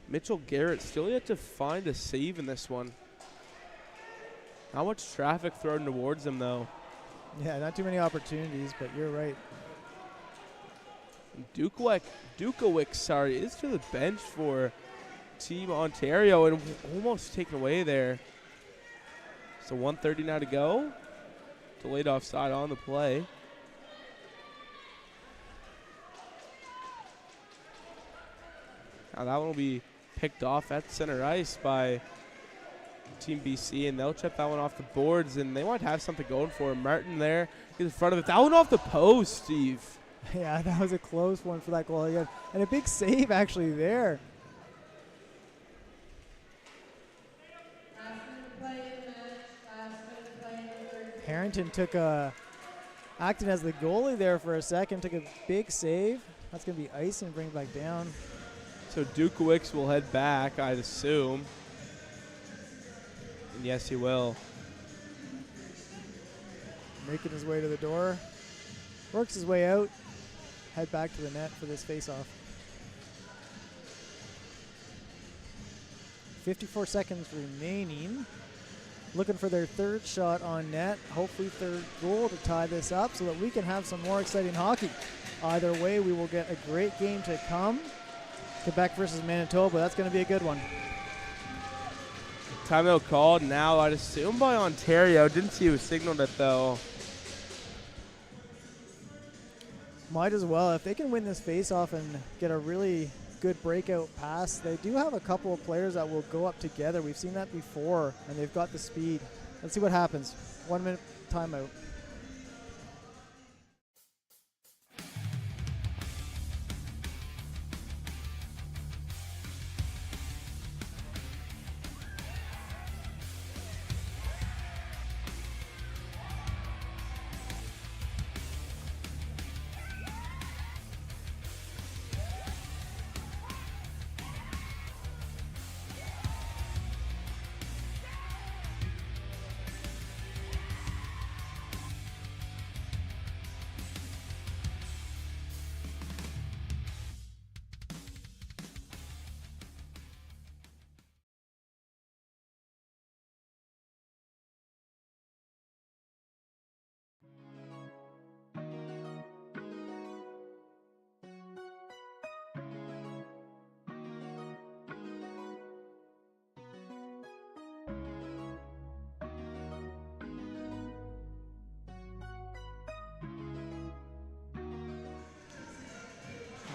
Mitchell Garrett still yet to find a save in this one. Not much traffic thrown towards him, though. Yeah, not too many opportunities, but you're right. Dukewick, is to the bench for Team Ontario and almost taken away there. So 1:30 now to go. Delayed offside on the play. Now that one will be picked off at center ice by Team BC, and they'll chip that one off the boards, and they might have something going for him. Martin there in front of it. That one off the post, Steve. Yeah, that was a close one for that goal again. And a big save actually there. Harrington took acting as the goalie there for a second, took a big save. That's going to be icing and bring it back down. So Dukowicz will head back, I'd assume. And yes, he will. Making his way to the door. Works his way out. Head back to the net for this face-off. 54 seconds remaining. Looking for their third shot on net. Hopefully third goal to tie this up so that we can have some more exciting hockey. Either way, we will get a great game to come. Quebec versus Manitoba. That's going to be a good one. Timeout called now, I'd assume by Ontario. Didn't see who signaled it, though. Might as well. If they can win this face-off and get a really good breakout pass, they do have a couple of players that will go up together. We've seen that before, and they've got the speed. Let's see what happens. 1 minute timeout.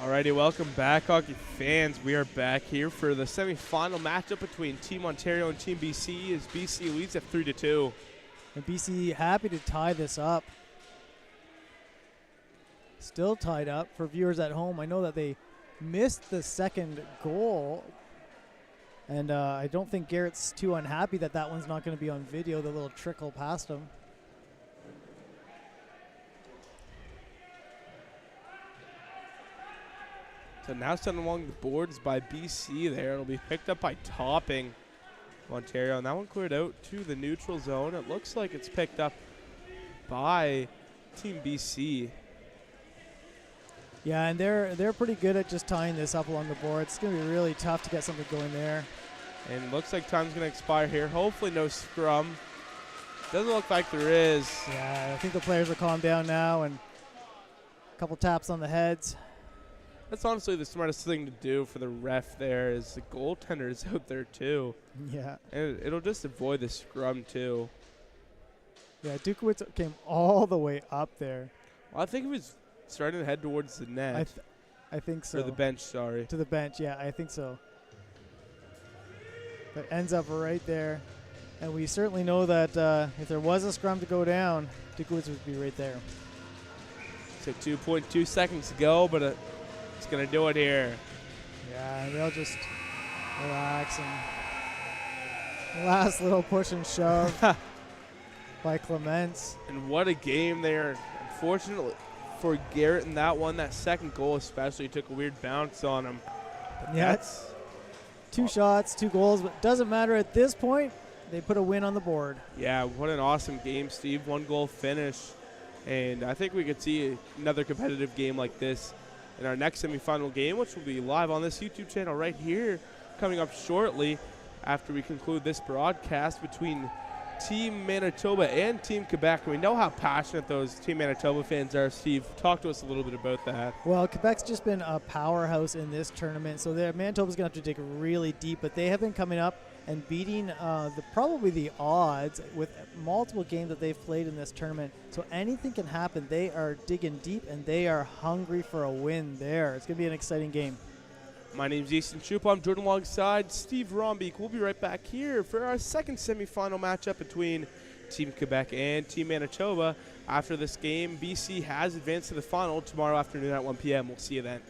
Alrighty, welcome back, hockey fans. We are back here for the semifinal matchup between Team Ontario and Team BC as BC leads at 3-2. And BC happy to tie this up. Still tied up for viewers at home. I know that they missed the second goal. And I don't think Garrett's too unhappy that that one's not going to be on video, the little trickle past him. So now sent along the boards by BC there. It'll be picked up by Topping Ontario. And that one cleared out to the neutral zone. It looks like it's picked up by Team BC. Yeah, and they're pretty good at just tying this up along the board. It's going to be really tough to get something going there. And looks like time's going to expire here. Hopefully no scrum. Doesn't look like there is. Yeah, I think the players are calmed down now, and a couple taps on the heads. That's honestly the smartest thing to do for the ref there is the goaltender is out there too. Yeah. And it'll just avoid the scrum too. Yeah, Dukowitz came all the way up there. Well, I think he was starting to head towards the net. I think so. Or the bench, sorry. To the bench, yeah, I think so. But ends up right there. And we certainly know that if there was a scrum to go down, Dukowitz would be right there. So 2.2 seconds to go, but it's going to do it here. Yeah, and they'll just relax. And last little push and shove by Clements. And what a game there. Unfortunately for Garrett in that one, that second goal especially took a weird bounce on him. But yeah, it's 2 shots, 2 goals, but doesn't matter at this point. They put a win on the board. Yeah, what an awesome game, Steve. 1-goal finish. And I think we could see another competitive game like this in our next semifinal game, which will be live on this YouTube channel right here, coming up shortly after we conclude this broadcast between Team Manitoba and Team Quebec. We know how passionate those Team Manitoba fans are. Steve, talk to us a little bit about that. Well, Quebec's just been a powerhouse in this tournament, so Manitoba's going to have to dig really deep, but they have been coming up and beating probably the odds with multiple games that they've played in this tournament. So anything can happen. They are digging deep, and they are hungry for a win there. It's going to be an exciting game. My name's Easton Shoup. I'm joined alongside Steve Rombeek. We'll be right back here for our second semifinal matchup between Team Quebec and Team Manitoba. After this game, BC has advanced to the final tomorrow afternoon at 1 p.m. We'll see you then.